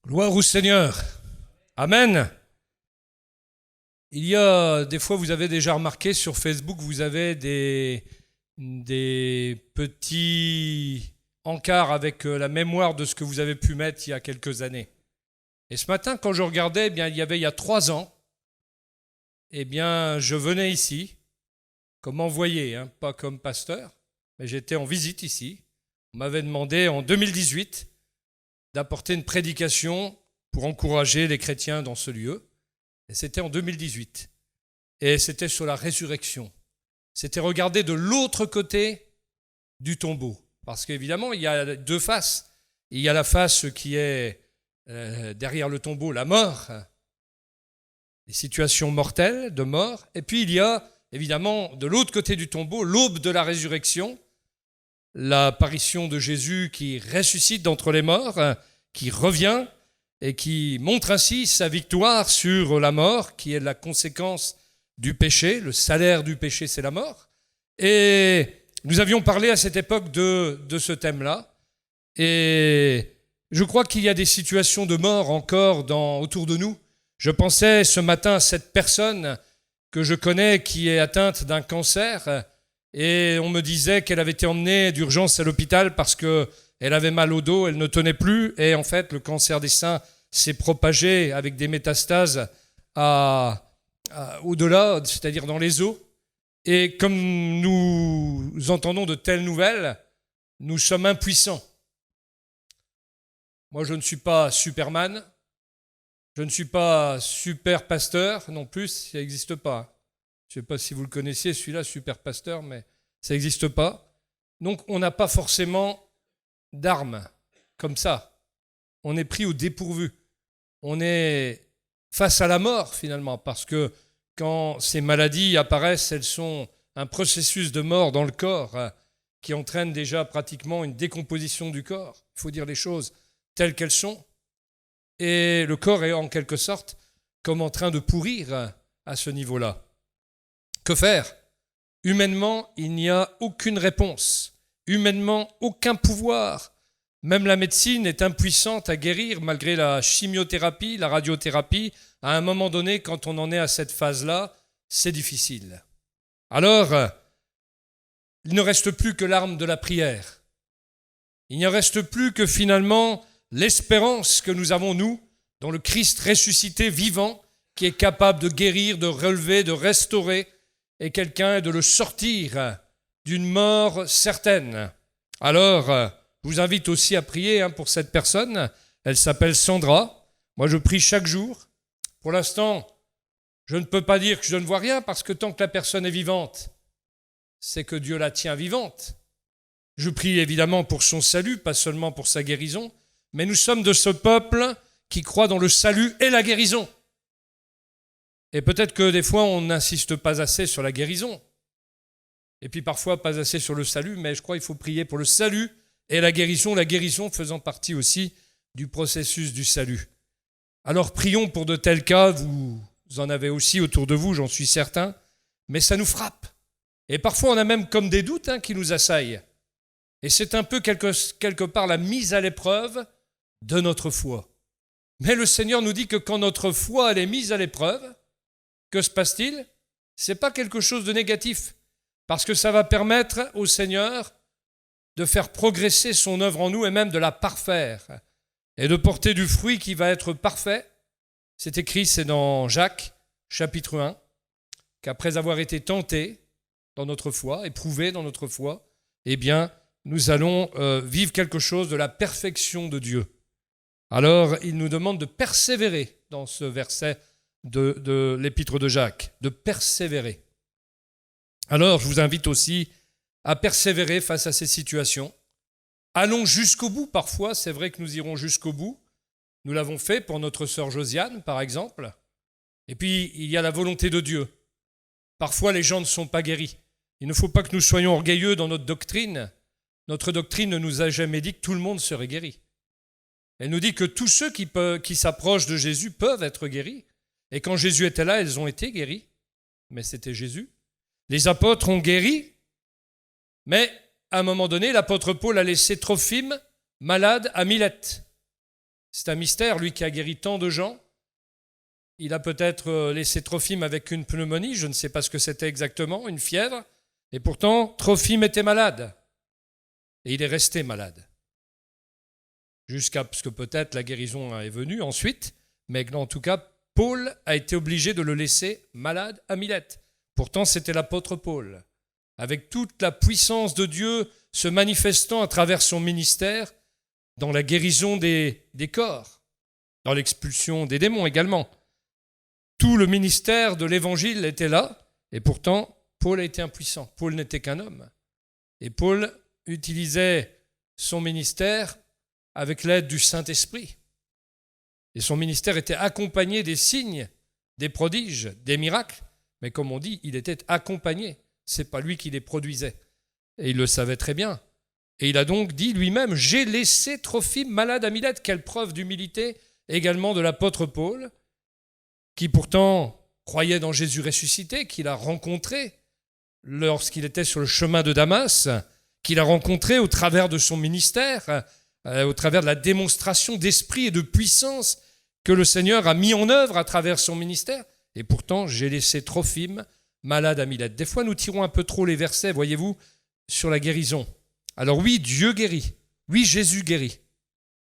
Gloire au Seigneur. Amen. Il y a des fois, vous avez déjà remarqué sur Facebook, vous avez des petits encarts avec la mémoire de ce que vous avez pu mettre il y a quelques années. Et ce matin, quand je regardais, il y a 3 ans, je venais ici comme envoyé, pas comme pasteur, mais j'étais en visite ici. On m'avait demandé en 2018 d'apporter une prédication pour encourager les chrétiens dans ce lieu. Et c'était en 2018. Et c'était sur la résurrection. C'était regarder de l'autre côté du tombeau. Parce qu'évidemment, il y a 2 faces. Il y a la face qui est derrière le tombeau, la mort, les situations mortelles de mort. Et puis il y a évidemment de l'autre côté du tombeau, l'aube de la résurrection, l'apparition de Jésus qui ressuscite d'entre les morts, qui revient et qui montre ainsi sa victoire sur la mort, qui est la conséquence du péché. Le salaire du péché, c'est la mort. Et nous avions parlé à cette époque de ce thème-là. Et je crois qu'il y a des situations de mort encore autour de nous. Je pensais ce matin à cette personne que je connais qui est atteinte d'un cancer. Et on me disait qu'elle avait été emmenée d'urgence à l'hôpital parce qu'elle avait mal au dos, elle ne tenait plus. Et en fait, le cancer des seins s'est propagé avec des métastases au-delà, c'est-à-dire dans les os. Et comme nous entendons de telles nouvelles, nous sommes impuissants. Moi, je ne suis pas Superman, je ne suis pas super pasteur non plus, ça n'existe pas. Je ne sais pas si vous le connaissiez, celui-là, super pasteur, mais ça n'existe pas. Donc, on n'a pas forcément d'armes comme ça. On est pris au dépourvu. On est face à la mort, finalement, parce que quand ces maladies apparaissent, elles sont un processus de mort dans le corps qui entraîne déjà pratiquement une décomposition du corps. Il faut dire les choses telles qu'elles sont. Et le corps est en quelque sorte comme en train de pourrir à ce niveau-là. Que faire ? Humainement, il n'y a aucune réponse. Humainement, aucun pouvoir. Même la médecine est impuissante à guérir malgré la chimiothérapie, la radiothérapie. À un moment donné, quand on en est à cette phase-là, c'est difficile. Alors, il ne reste plus que l'arme de la prière. Il ne reste plus que finalement l'espérance que nous avons, nous, dans le Christ ressuscité vivant, qui est capable de guérir, de relever, de restaurer, et quelqu'un de le sortir d'une mort certaine. Alors, je vous invite aussi à prier pour cette personne. Elle s'appelle Sandra. Moi, je prie chaque jour. Pour l'instant, je ne peux pas dire que je ne vois rien, parce que tant que la personne est vivante, c'est que Dieu la tient vivante. Je prie évidemment pour son salut, pas seulement pour sa guérison, mais nous sommes de ce peuple qui croit dans le salut et la guérison. Et peut-être que des fois, on n'insiste pas assez sur la guérison. Et puis parfois, pas assez sur le salut, mais je crois qu'il faut prier pour le salut et la guérison faisant partie aussi du processus du salut. Alors prions pour de tels cas, vous en avez aussi autour de vous, j'en suis certain, mais ça nous frappe. Et parfois, on a même comme des doutes qui nous assaillent. Et c'est un peu quelque part la mise à l'épreuve de notre foi. Mais le Seigneur nous dit que quand notre foi elle est mise à l'épreuve, que se passe-t-il ? Ce n'est pas quelque chose de négatif, parce que ça va permettre au Seigneur de faire progresser son œuvre en nous et même de la parfaire et de porter du fruit qui va être parfait. C'est écrit, c'est dans Jacques, chapitre 1, qu'après avoir été tentés dans notre foi, éprouvés dans notre foi, nous allons vivre quelque chose de la perfection de Dieu. Alors, il nous demande de persévérer dans ce verset de l'épître de Jacques, de persévérer. Alors, je vous invite aussi à persévérer face à ces situations. Allons jusqu'au bout parfois, c'est vrai que nous irons jusqu'au bout. Nous l'avons fait pour notre sœur Josiane, par exemple. Et puis, il y a la volonté de Dieu. Parfois, les gens ne sont pas guéris. Il ne faut pas que nous soyons orgueilleux dans notre doctrine. Notre doctrine ne nous a jamais dit que tout le monde serait guéri. Elle nous dit que tous ceux qui s'approchent de Jésus peuvent être guéris. Et quand Jésus était là, ils ont été guéris. Mais c'était Jésus. Les apôtres ont guéri, mais à un moment donné, l'apôtre Paul a laissé Trophime malade à Milette. C'est un mystère, lui qui a guéri tant de gens. Il a peut-être laissé Trophime avec une pneumonie, je ne sais pas ce que c'était exactement, une fièvre. Et pourtant, Trophime était malade. Et il est resté malade. Jusqu'à ce que peut-être la guérison est venue ensuite. Mais en tout cas, Paul a été obligé de le laisser malade à Milette. Pourtant, c'était l'apôtre Paul, avec toute la puissance de Dieu se manifestant à travers son ministère dans la guérison des corps, dans l'expulsion des démons également. Tout le ministère de l'Évangile était là, et pourtant, Paul a été impuissant. Paul n'était qu'un homme. Et Paul utilisait son ministère avec l'aide du Saint-Esprit. Et son ministère était accompagné des signes, des prodiges, des miracles. Mais comme on dit, il était accompagné. Ce n'est pas lui qui les produisait. Et il le savait très bien. Et il a donc dit lui-même, « J'ai laissé Trophime malade à Milette ». Quelle preuve d'humilité également de l'apôtre Paul, qui pourtant croyait dans Jésus ressuscité, qu'il a rencontré lorsqu'il était sur le chemin de Damas, qu'il a rencontré au travers de son ministère, au travers de la démonstration d'esprit et de puissance que le Seigneur a mis en œuvre à travers son ministère. Et pourtant, j'ai laissé Trophime malade à Milette. Des fois, nous tirons un peu trop les versets, voyez-vous, sur la guérison. Alors oui, Dieu guérit. Oui, Jésus guérit.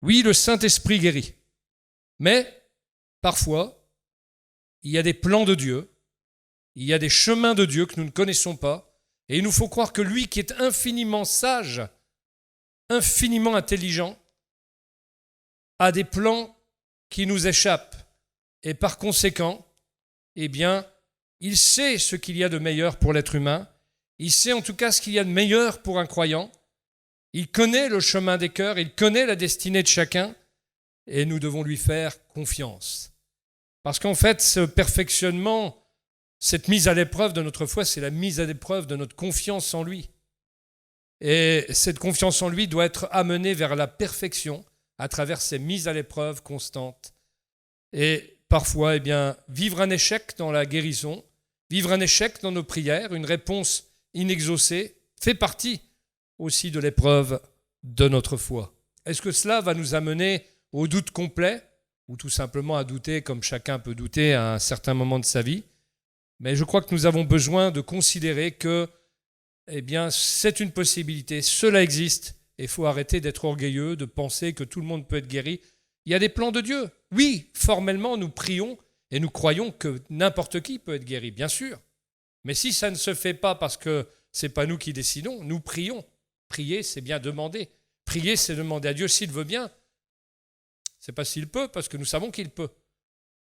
Oui, le Saint-Esprit guérit. Mais, parfois, il y a des plans de Dieu, il y a des chemins de Dieu que nous ne connaissons pas, et il nous faut croire que lui qui est infiniment sage, infiniment intelligent, a des plans qui nous échappent. Et par conséquent, eh bien, il sait ce qu'il y a de meilleur pour l'être humain, il sait en tout cas ce qu'il y a de meilleur pour un croyant, il connaît le chemin des cœurs, il connaît la destinée de chacun, et nous devons lui faire confiance. Parce qu'en fait, ce perfectionnement, cette mise à l'épreuve de notre foi, c'est la mise à l'épreuve de notre confiance en lui. Et cette confiance en lui doit être amenée vers la perfection à travers ces mises à l'épreuve constantes. Et parfois, eh bien, vivre un échec dans la guérison, vivre un échec dans nos prières, une réponse inexaucée, fait partie aussi de l'épreuve de notre foi. Est-ce que cela va nous amener au doute complet, ou tout simplement à douter comme chacun peut douter à un certain moment de sa vie? Mais je crois que nous avons besoin de considérer que eh bien, c'est une possibilité, cela existe, et il faut arrêter d'être orgueilleux, de penser que tout le monde peut être guéri. Il y a des plans de Dieu. Oui, formellement, nous prions et nous croyons que n'importe qui peut être guéri, bien sûr. Mais si ça ne se fait pas parce que ce n'est pas nous qui décidons, nous prions. Prier, c'est bien demander. Prier, c'est demander à Dieu s'il veut bien. Ce n'est pas s'il peut, parce que nous savons qu'il peut.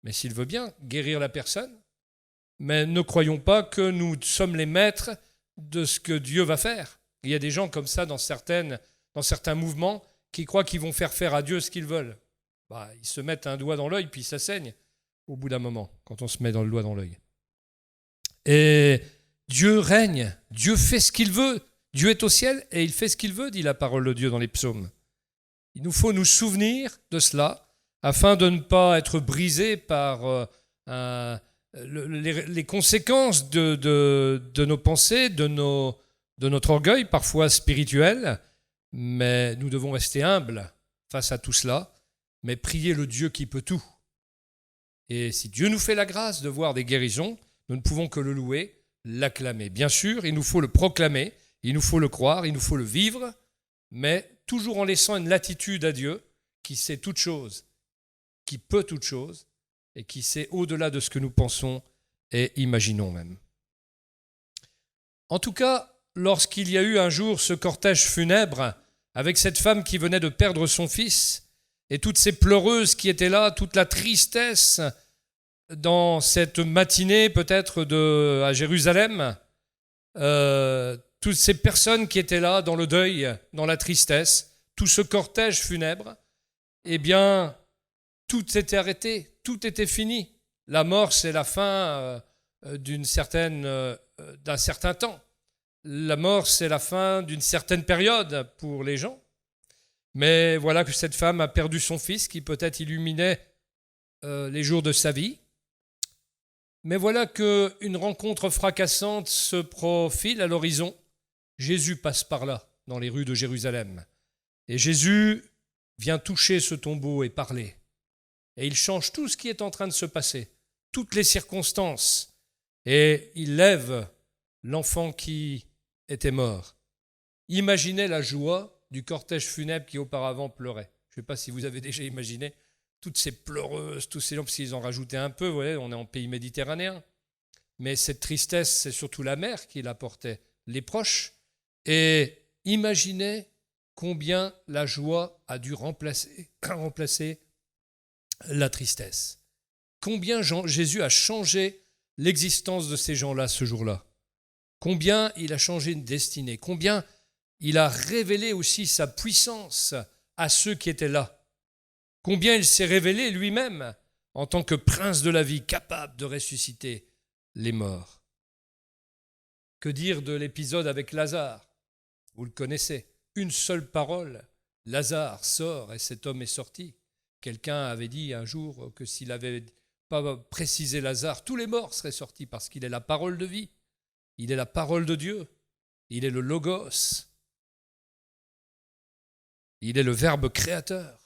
Mais s'il veut bien guérir la personne. Mais ne croyons pas que nous sommes les maîtres de ce que Dieu va faire. Il y a des gens comme ça dans certains mouvements qui croient qu'ils vont faire à Dieu ce qu'ils veulent. Ils se mettent un doigt dans l'œil, puis ça saigne au bout d'un moment, quand on se met dans le doigt dans l'œil. Et Dieu règne, Dieu fait ce qu'il veut. Dieu est au ciel et il fait ce qu'il veut, dit la parole de Dieu dans les psaumes. Il nous faut nous souvenir de cela, afin de ne pas être brisés par les conséquences de nos pensées, de notre orgueil, parfois spirituel, mais nous devons rester humbles face à tout cela, mais prier le Dieu qui peut tout. Et si Dieu nous fait la grâce de voir des guérisons, nous ne pouvons que le louer, l'acclamer. Bien sûr, il nous faut le proclamer, il nous faut le croire, il nous faut le vivre, mais toujours en laissant une latitude à Dieu qui sait toutes choses, qui peut toutes choses, et qui sait au-delà de ce que nous pensons et imaginons même. En tout cas, lorsqu'il y a eu un jour ce cortège funèbre avec cette femme qui venait de perdre son fils et toutes ces pleureuses qui étaient là, toute la tristesse dans cette matinée peut-être à Jérusalem, toutes ces personnes qui étaient là dans le deuil, dans la tristesse, tout ce cortège funèbre, eh bien, tout était arrêté, tout était fini. La mort, c'est la fin d'un certain temps. La mort, c'est la fin d'une certaine période pour les gens. Mais voilà que cette femme a perdu son fils qui peut-être illuminait les jours de sa vie. Mais voilà qu'une rencontre fracassante se profile à l'horizon. Jésus passe par là, dans les rues de Jérusalem. Et Jésus vient toucher ce tombeau et parler. et il change tout ce qui est en train de se passer, toutes les circonstances, et il lève l'enfant qui était mort. Imaginez la joie du cortège funèbre qui auparavant pleurait. Je ne sais pas si vous avez déjà imaginé toutes ces pleureuses, tous ces gens, parce qu'ils en rajoutaient un peu, vous voyez, on est en pays méditerranéen. Mais cette tristesse, c'est surtout la mère qui la portait, les proches. Et imaginez combien la joie a dû remplacer la tristesse. Combien Jésus a changé l'existence de ces gens-là ce jour-là. Combien il a changé une destinée. Combien il a révélé aussi sa puissance à ceux qui étaient là. Combien il s'est révélé lui-même en tant que prince de la vie, capable de ressusciter les morts. Que dire de l'épisode avec Lazare? Vous le connaissez. Une seule parole, Lazare sort et cet homme est sorti. Quelqu'un avait dit un jour que s'il n'avait pas précisé Lazare, tous les morts seraient sortis parce qu'il est la parole de vie. Il est la parole de Dieu. Il est le Logos. Il est le Verbe créateur.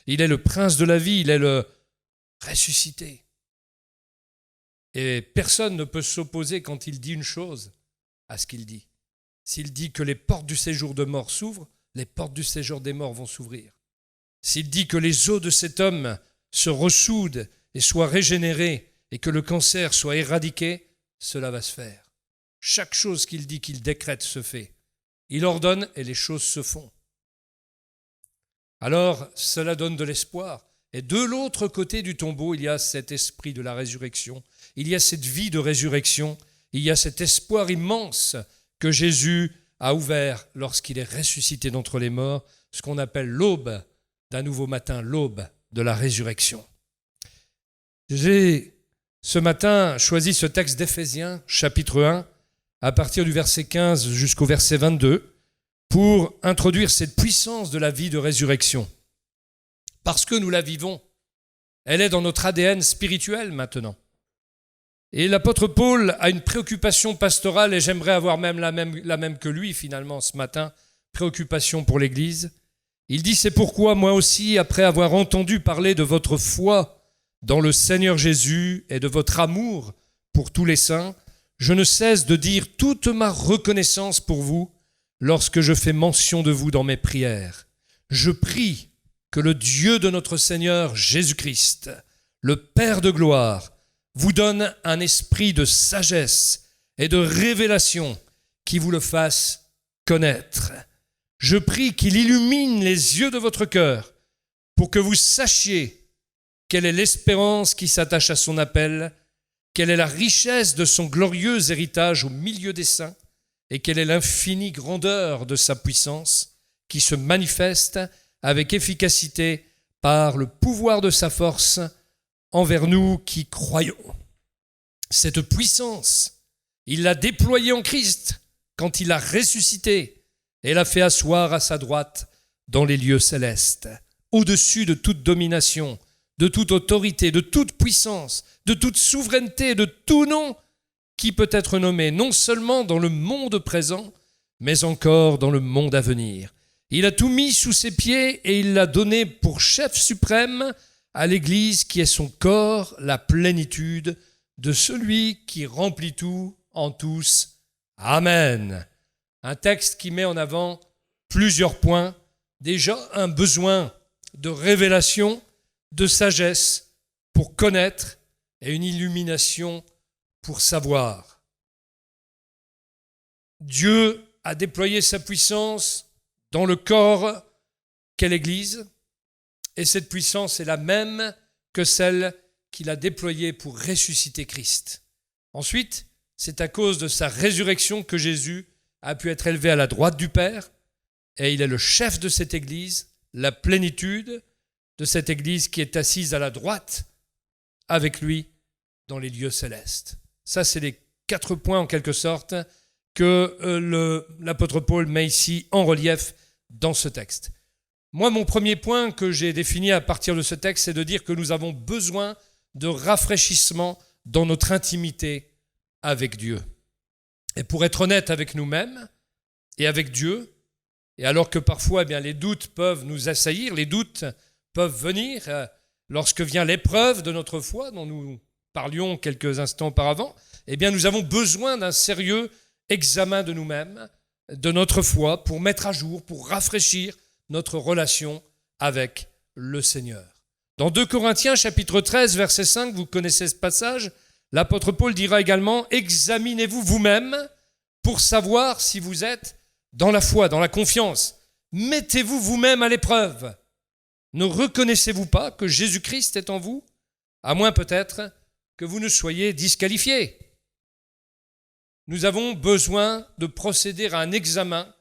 Il est le prince de la vie. Il est le ressuscité. Et personne ne peut s'opposer quand il dit une chose à ce qu'il dit. S'il dit que les portes du séjour de mort s'ouvrent, les portes du séjour des morts vont s'ouvrir. S'il dit que les os de cet homme se ressoudent et soient régénérés et que le cancer soit éradiqué, cela va se faire. Chaque chose qu'il dit, qu'il décrète, se fait. Il ordonne et les choses se font. Alors, cela donne de l'espoir. Et de l'autre côté du tombeau, il y a cet esprit de la résurrection. Il y a cette vie de résurrection. Il y a cet espoir immense que Jésus a ouvert lorsqu'il est ressuscité d'entre les morts, ce qu'on appelle l'aube d'un nouveau matin, l'aube de la résurrection. J'ai ce matin choisi ce texte d'Éphésiens, chapitre 1, à partir du verset 15 jusqu'au verset 22, pour introduire cette puissance de la vie de résurrection. Parce que nous la vivons, elle est dans notre ADN spirituel maintenant. Et l'apôtre Paul a une préoccupation pastorale, et j'aimerais avoir la même que lui finalement ce matin, préoccupation pour l'Église. Il dit « C'est pourquoi moi aussi, après avoir entendu parler de votre foi dans le Seigneur Jésus et de votre amour pour tous les saints, je ne cesse de dire toute ma reconnaissance pour vous lorsque je fais mention de vous dans mes prières. Je prie que le Dieu de notre Seigneur Jésus-Christ, le Père de gloire, vous donne un esprit de sagesse et de révélation qui vous le fasse connaître. Je prie qu'il illumine les yeux de votre cœur pour que vous sachiez quelle est l'espérance qui s'attache à son appel, quelle est la richesse de son glorieux héritage au milieu des saints et quelle est l'infinie grandeur de sa puissance qui se manifeste avec efficacité par le pouvoir de sa force envers nous qui croyons. Cette puissance, il l'a déployée en Christ quand il l'a ressuscité et l'a fait asseoir à sa droite dans les lieux célestes, au-dessus de toute domination, de toute autorité, de toute puissance, de toute souveraineté, de tout nom qui peut être nommé non seulement dans le monde présent, mais encore dans le monde à venir. Il a tout mis sous ses pieds et il l'a donné pour chef suprême à l'Église qui est son corps, la plénitude de celui qui remplit tout en tous. Amen. Un texte qui met en avant plusieurs points. Déjà, un besoin de révélation, de sagesse pour connaître et une illumination pour savoir. Dieu a déployé sa puissance dans le corps qu'est l'Église, et cette puissance est la même que celle qu'il a déployée pour ressusciter Christ. Ensuite, c'est à cause de sa résurrection que Jésus a pu être élevé à la droite du Père, et il est le chef de cette Église, la plénitude de cette Église qui est assise à la droite avec lui dans les lieux célestes. Ça, c'est les 4 points en quelque sorte que l'apôtre Paul met ici en relief dans ce texte. Moi, mon premier point que j'ai défini à partir de ce texte, c'est de dire que nous avons besoin de rafraîchissement dans notre intimité avec Dieu. Et pour être honnête avec nous-mêmes et avec Dieu, et alors que parfois les doutes peuvent nous assaillir, les doutes peuvent venir, lorsque vient l'épreuve de notre foi, dont nous parlions quelques instants auparavant, eh bien nous avons besoin d'un sérieux examen de nous-mêmes, de notre foi, pour mettre à jour, pour rafraîchir notre relation avec le Seigneur. Dans 2 Corinthiens chapitre 13, verset 5, vous connaissez ce passage, l'apôtre Paul dira également « Examinez-vous vous-même pour savoir si vous êtes dans la foi, dans la confiance. Mettez-vous vous-même à l'épreuve. Ne reconnaissez-vous pas que Jésus-Christ est en vous, à moins peut-être que vous ne soyez disqualifiés. » Nous avons besoin de procéder à un examen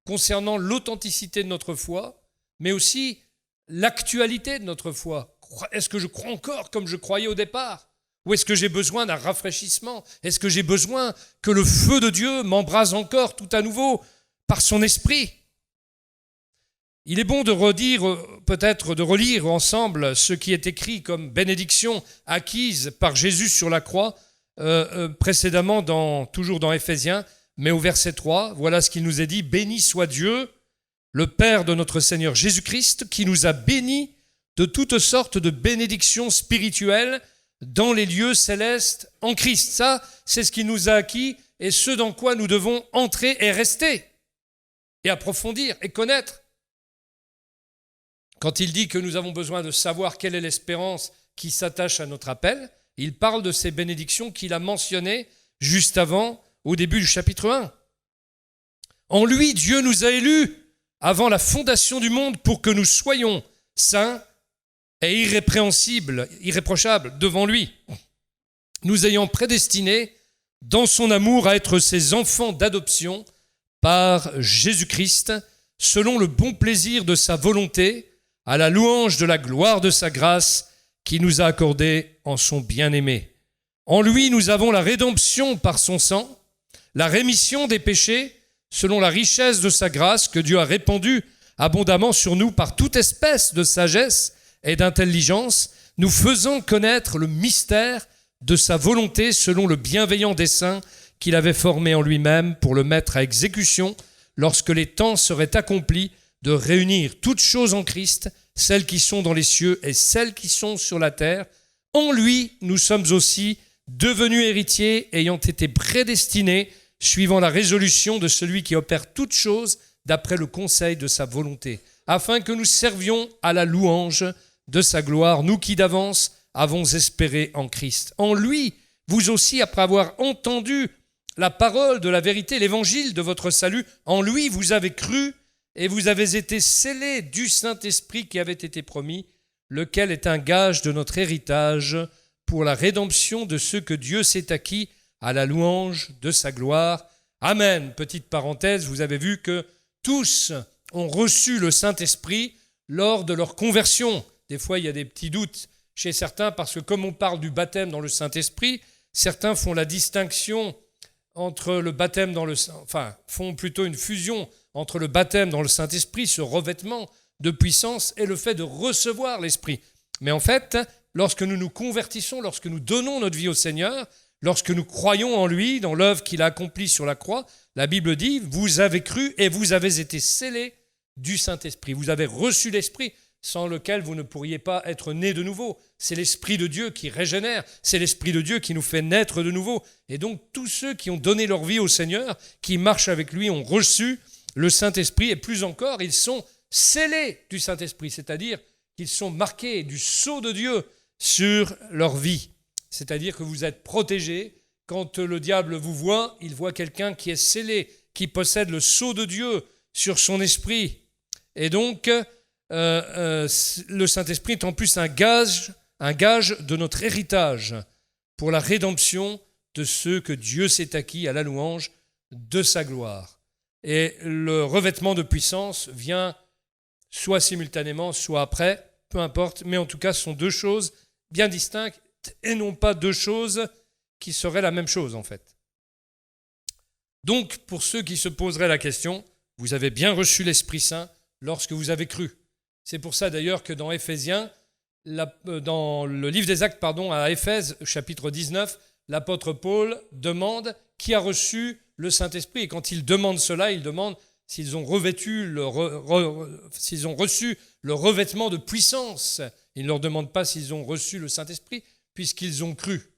concernant l'authenticité de notre foi, mais aussi l'actualité de notre foi. Est-ce que je crois encore comme je croyais au départ ? Ou est-ce que j'ai besoin d'un rafraîchissement ? Est-ce que j'ai besoin que le feu de Dieu m'embrase encore tout à nouveau par son esprit ? Il est bon de peut-être de relire ensemble ce qui est écrit comme bénédiction acquise par Jésus sur la croix, précédemment toujours dans Éphésiens, mais au verset 3, voilà ce qu'il nous est dit « Béni soit Dieu, le Père de notre Seigneur Jésus-Christ, qui nous a bénis de toutes sortes de bénédictions spirituelles dans les lieux célestes en Christ. » Ça, c'est ce qu'il nous a acquis et ce dans quoi nous devons entrer et rester, et approfondir et connaître. Quand il dit que nous avons besoin de savoir quelle est l'espérance qui s'attache à notre appel, il parle de ces bénédictions qu'il a mentionnées juste avant, au début du chapitre 1. En lui, Dieu nous a élus avant la fondation du monde pour que nous soyons saints et irréprochables devant lui, nous ayant prédestinés dans son amour à être ses enfants d'adoption par Jésus-Christ, selon le bon plaisir de sa volonté, à la louange de la gloire de sa grâce qui nous a accordé en son bien-aimé. En lui, nous avons la rédemption par son sang, la rémission des péchés, selon la richesse de sa grâce que Dieu a répandue abondamment sur nous par toute espèce de sagesse et d'intelligence, nous faisant connaître le mystère de sa volonté selon le bienveillant dessein qu'il avait formé en lui-même pour le mettre à exécution lorsque les temps seraient accomplis, de réunir toutes choses en Christ, celles qui sont dans les cieux et celles qui sont sur la terre. En lui, nous sommes aussi devenus héritiers, ayant été prédestinés, suivant la résolution de celui qui opère toutes choses d'après le conseil de sa volonté, afin que nous servions à la louange de sa gloire, nous qui d'avance avons espéré en Christ. En lui, vous aussi, après avoir entendu la parole de la vérité, l'évangile de votre salut, en lui vous avez cru, et vous avez été scellés du Saint-Esprit qui avait été promis, lequel est un gage de notre héritage pour la rédemption de ceux que Dieu s'est acquis à la louange de sa gloire. Amen. Petite parenthèse, vous avez vu que tous ont reçu le Saint-Esprit lors de leur conversion. Des fois, il y a des petits doutes chez certains parce que comme on parle du baptême dans le Saint-Esprit, certains font la distinction entre le baptême font plutôt une fusion entre le baptême dans le Saint-Esprit, ce revêtement de puissance, et le fait de recevoir l'Esprit. Mais en fait, lorsque nous nous convertissons, lorsque nous donnons notre vie au Seigneur, lorsque nous croyons en lui, dans l'œuvre qu'il a accomplie sur la croix, la Bible dit « Vous avez cru et vous avez été scellés du Saint-Esprit. » Vous avez reçu l'Esprit, sans lequel vous ne pourriez pas être nés de nouveau. C'est l'Esprit de Dieu qui régénère, c'est l'Esprit de Dieu qui nous fait naître de nouveau. Et donc tous ceux qui ont donné leur vie au Seigneur, qui marchent avec lui, ont reçu le Saint-Esprit, et plus encore, ils sont scellés du Saint-Esprit, c'est-à-dire qu'ils sont marqués du sceau de Dieu sur leur vie. C'est-à-dire que vous êtes protégés. Quand le diable vous voit, il voit quelqu'un qui est scellé, qui possède le sceau de Dieu sur son esprit. Et donc, le Saint-Esprit est en plus un gage de notre héritage pour la rédemption de ceux que Dieu s'est acquis à la louange de sa gloire. Et le revêtement de puissance vient soit simultanément, soit après, peu importe, mais en tout cas, ce sont deux choses bien distinctes et non pas deux choses qui seraient la même chose en fait. Donc, pour ceux qui se poseraient la question, vous avez bien reçu l'Esprit Saint lorsque vous avez cru. C'est pour ça d'ailleurs que dans dans le livre des Actes, à Éphèse, chapitre 19, l'apôtre Paul demande qui a reçu le Saint-Esprit. Et quand il demande cela, il demande s'ils ont reçu le revêtement de puissance. Il ne leur demande pas s'ils ont reçu le Saint-Esprit, puisqu'ils ont cru.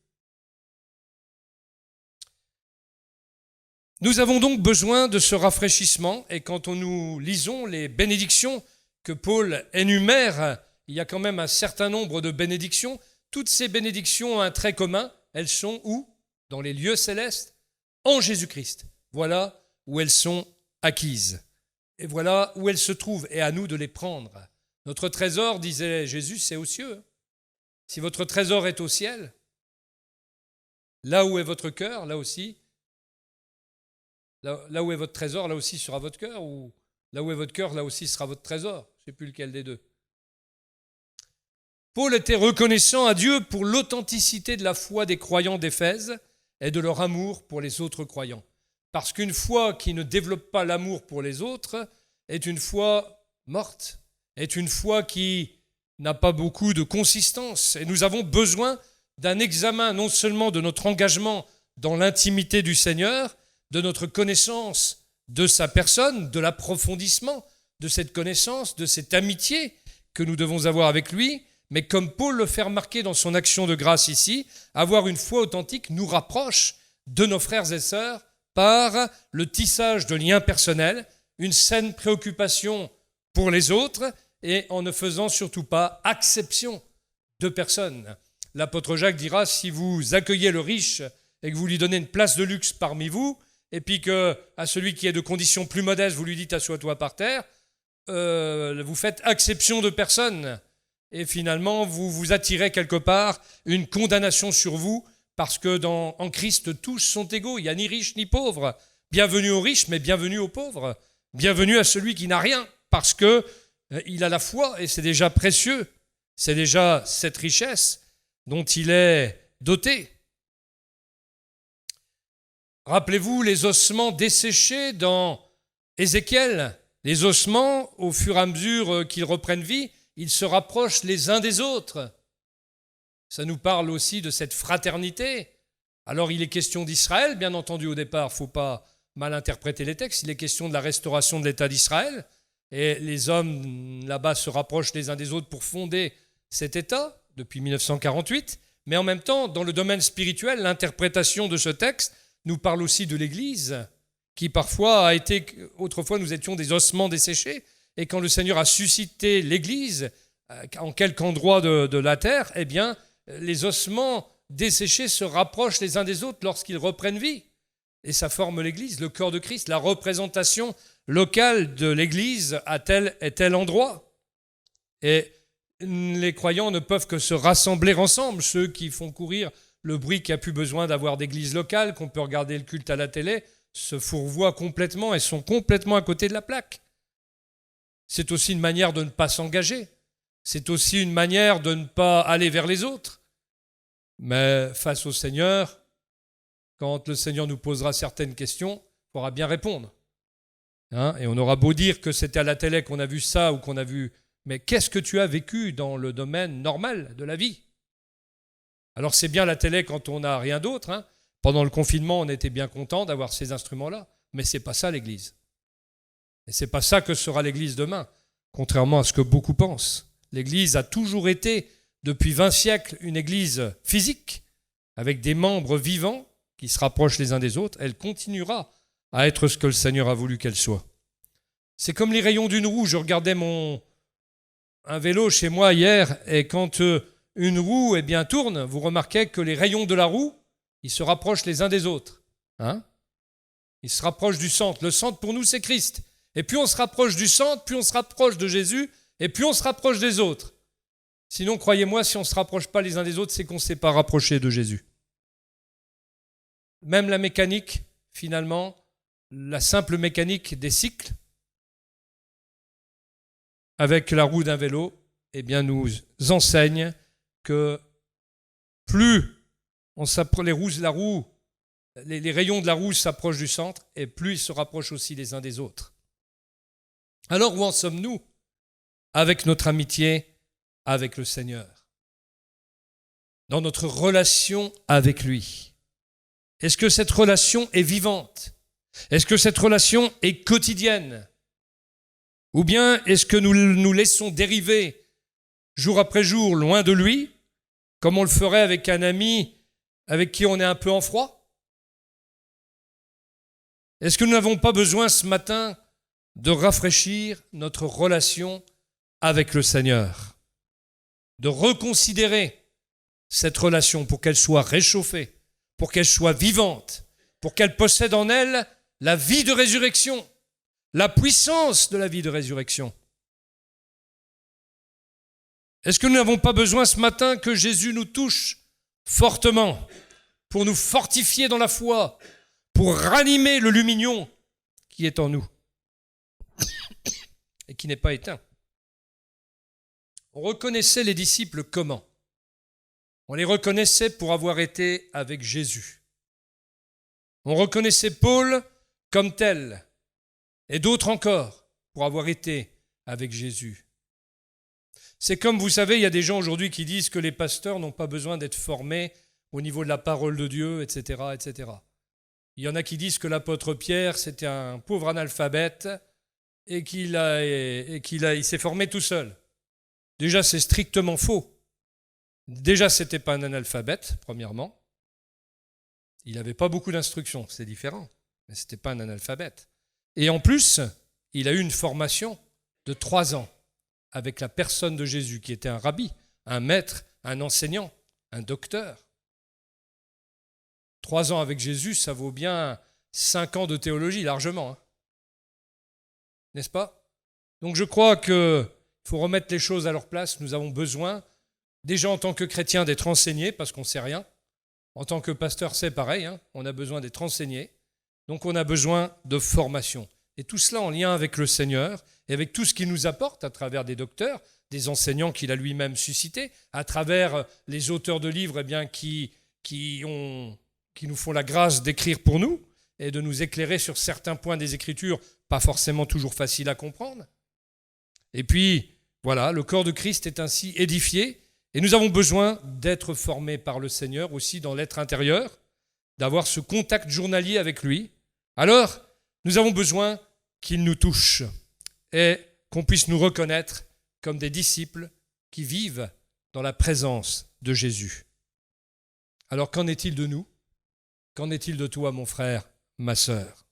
Nous avons donc besoin de ce rafraîchissement, et quand nous lisons les bénédictions que Paul énumère, il y a quand même un certain nombre de bénédictions. Toutes ces bénédictions ont un trait commun. Elles sont où? Dans les lieux célestes, en Jésus-Christ. Voilà où elles sont acquises. Et voilà où elles se trouvent, et à nous de les prendre. Notre trésor, disait Jésus, c'est aux cieux. Si votre trésor est au ciel, là où est votre cœur, là aussi, là où est votre trésor, là aussi sera votre cœur, ou là où est votre cœur, là aussi sera votre trésor. Je ne sais plus lequel des deux. Paul était reconnaissant à Dieu pour l'authenticité de la foi des croyants d'Éphèse et de leur amour pour les autres croyants. Parce qu'une foi qui ne développe pas l'amour pour les autres est une foi morte, est une foi qui n'a pas beaucoup de consistance. Et nous avons besoin d'un examen non seulement de notre engagement dans l'intimité du Seigneur, de notre connaissance de sa personne, de l'approfondissement de cette connaissance, de cette amitié que nous devons avoir avec lui. Mais comme Paul le fait remarquer dans son action de grâce ici, avoir une foi authentique nous rapproche de nos frères et sœurs par le tissage de liens personnels, une saine préoccupation pour les autres et en ne faisant surtout pas exception de personne. L'apôtre Jacques dira, si vous accueillez le riche et que vous lui donnez une place de luxe parmi vous, et puis que à celui qui est de condition plus modeste, vous lui dites assois-toi par terre, vous faites exception de personne. Et finalement, vous vous attirez quelque part une condamnation sur vous, parce que en Christ, tous sont égaux. Il n'y a ni riche ni pauvre. Bienvenue aux riches, mais bienvenue aux pauvres. Bienvenue à celui qui n'a rien, parce qu'il a la foi, et c'est déjà précieux. C'est déjà cette richesse dont il est doté. Rappelez-vous les ossements desséchés dans Ézéchiel. Les ossements, au fur et à mesure qu'ils reprennent vie, ils se rapprochent les uns des autres. Ça nous parle aussi de cette fraternité. Alors il est question d'Israël, bien entendu au départ, il ne faut pas mal interpréter les textes, il est question de la restauration de l'État d'Israël, et les hommes là-bas se rapprochent les uns des autres pour fonder cet État depuis 1948, mais en même temps, dans le domaine spirituel, l'interprétation de ce texte nous parle aussi de l'Église, qui parfois a été, autrefois nous étions des ossements desséchés, et quand le Seigneur a suscité l'Église, en quelque endroit de la terre, eh bien, les ossements desséchés se rapprochent les uns des autres lorsqu'ils reprennent vie. Et ça forme l'Église, le corps de Christ, la représentation locale de l'Église à tel et tel endroit. Et les croyants ne peuvent que se rassembler ensemble, ceux qui font courir le bruit qui a plus besoin d'avoir d'église locale, qu'on peut regarder le culte à la télé, se fourvoient complètement et sont complètement à côté de la plaque. C'est aussi une manière de ne pas s'engager. C'est aussi une manière de ne pas aller vers les autres. Mais face au Seigneur, quand le Seigneur nous posera certaines questions, il faudra bien répondre. Et on aura beau dire que c'était à la télé qu'on a vu ça ou qu'on a vu... Mais qu'est-ce que tu as vécu dans le domaine normal de la vie? Alors c'est bien la télé quand on n'a rien d'autre. Pendant le confinement, on était bien content d'avoir ces instruments-là. Mais ce n'est pas ça l'Église. Et ce n'est pas ça que sera l'Église demain, contrairement à ce que beaucoup pensent. L'Église a toujours été, depuis 20 siècles, une Église physique, avec des membres vivants qui se rapprochent les uns des autres. Elle continuera à être ce que le Seigneur a voulu qu'elle soit. C'est comme les rayons d'une roue. Je regardais un vélo chez moi hier, et quand une roue tourne, vous remarquez que les rayons de la roue, ils se rapprochent les uns des autres. Ils se rapprochent du centre. Le centre, pour nous, c'est Christ. Et plus on se rapproche du centre, plus on se rapproche de Jésus, et plus on se rapproche des autres. Sinon, croyez-moi, si on ne se rapproche pas les uns des autres, c'est qu'on ne s'est pas rapproché de Jésus. Même la mécanique, finalement, la simple mécanique des cycles, avec la roue d'un vélo, nous enseigne que plus les rayons de la roue s'approchent du centre, et plus ils se rapprochent aussi les uns des autres. Alors où en sommes-nous avec notre amitié avec le Seigneur? Dans notre relation avec lui. Est-ce que cette relation est vivante? Est-ce que cette relation est quotidienne? Ou bien est-ce que nous nous laissons dériver jour après jour loin de lui, comme on le ferait avec un ami avec qui on est un peu en froid? Est-ce que nous n'avons pas besoin ce matin de rafraîchir notre relation avec le Seigneur, de reconsidérer cette relation pour qu'elle soit réchauffée, pour qu'elle soit vivante, pour qu'elle possède en elle la vie de résurrection, la puissance de la vie de résurrection? Est-ce que nous n'avons pas besoin ce matin que Jésus nous touche fortement pour nous fortifier dans la foi, pour ranimer le lumignon qui est en nous et qui n'est pas éteint? On reconnaissait les disciples comment? On les reconnaissait pour avoir été avec Jésus. On reconnaissait Paul comme tel, et d'autres encore pour avoir été avec Jésus. C'est comme, vous savez, il y a des gens aujourd'hui qui disent que les pasteurs n'ont pas besoin d'être formés au niveau de la parole de Dieu, etc., etc. Il y en a qui disent que l'apôtre Pierre, c'était un pauvre analphabète et qu'il s'est formé tout seul. Déjà, c'est strictement faux. Déjà, ce n'était pas un analphabète, premièrement. Il n'avait pas beaucoup d'instructions, c'est différent, mais ce n'était pas un analphabète. Et en plus, il a eu une formation de 3 ans avec la personne de Jésus, qui était un rabbi, un maître, un enseignant, un docteur. 3 ans avec Jésus, ça vaut bien 5 ans de théologie, largement. Hein. N'est-ce pas? Donc je crois qu'il faut remettre les choses à leur place. Nous avons besoin, déjà en tant que chrétiens, d'être enseignés, parce qu'on ne sait rien. En tant que pasteur, c'est pareil, hein, on a besoin d'être enseigné. Donc on a besoin de formation. Et tout cela en lien avec le Seigneur et avec tout ce qu'il nous apporte à travers des docteurs, des enseignants qu'il a lui-même suscités, à travers les auteurs de livres qui nous font la grâce d'écrire pour nous et de nous éclairer sur certains points des Écritures, pas forcément toujours faciles à comprendre. Et puis, voilà, le corps de Christ est ainsi édifié. Et nous avons besoin d'être formés par le Seigneur aussi dans l'être intérieur, d'avoir ce contact journalier avec lui. Alors, nous avons besoin qu'il nous touche et qu'on puisse nous reconnaître comme des disciples qui vivent dans la présence de Jésus. Alors, qu'en est-il de nous? Qu'en est-il de toi, mon frère, ma sœur?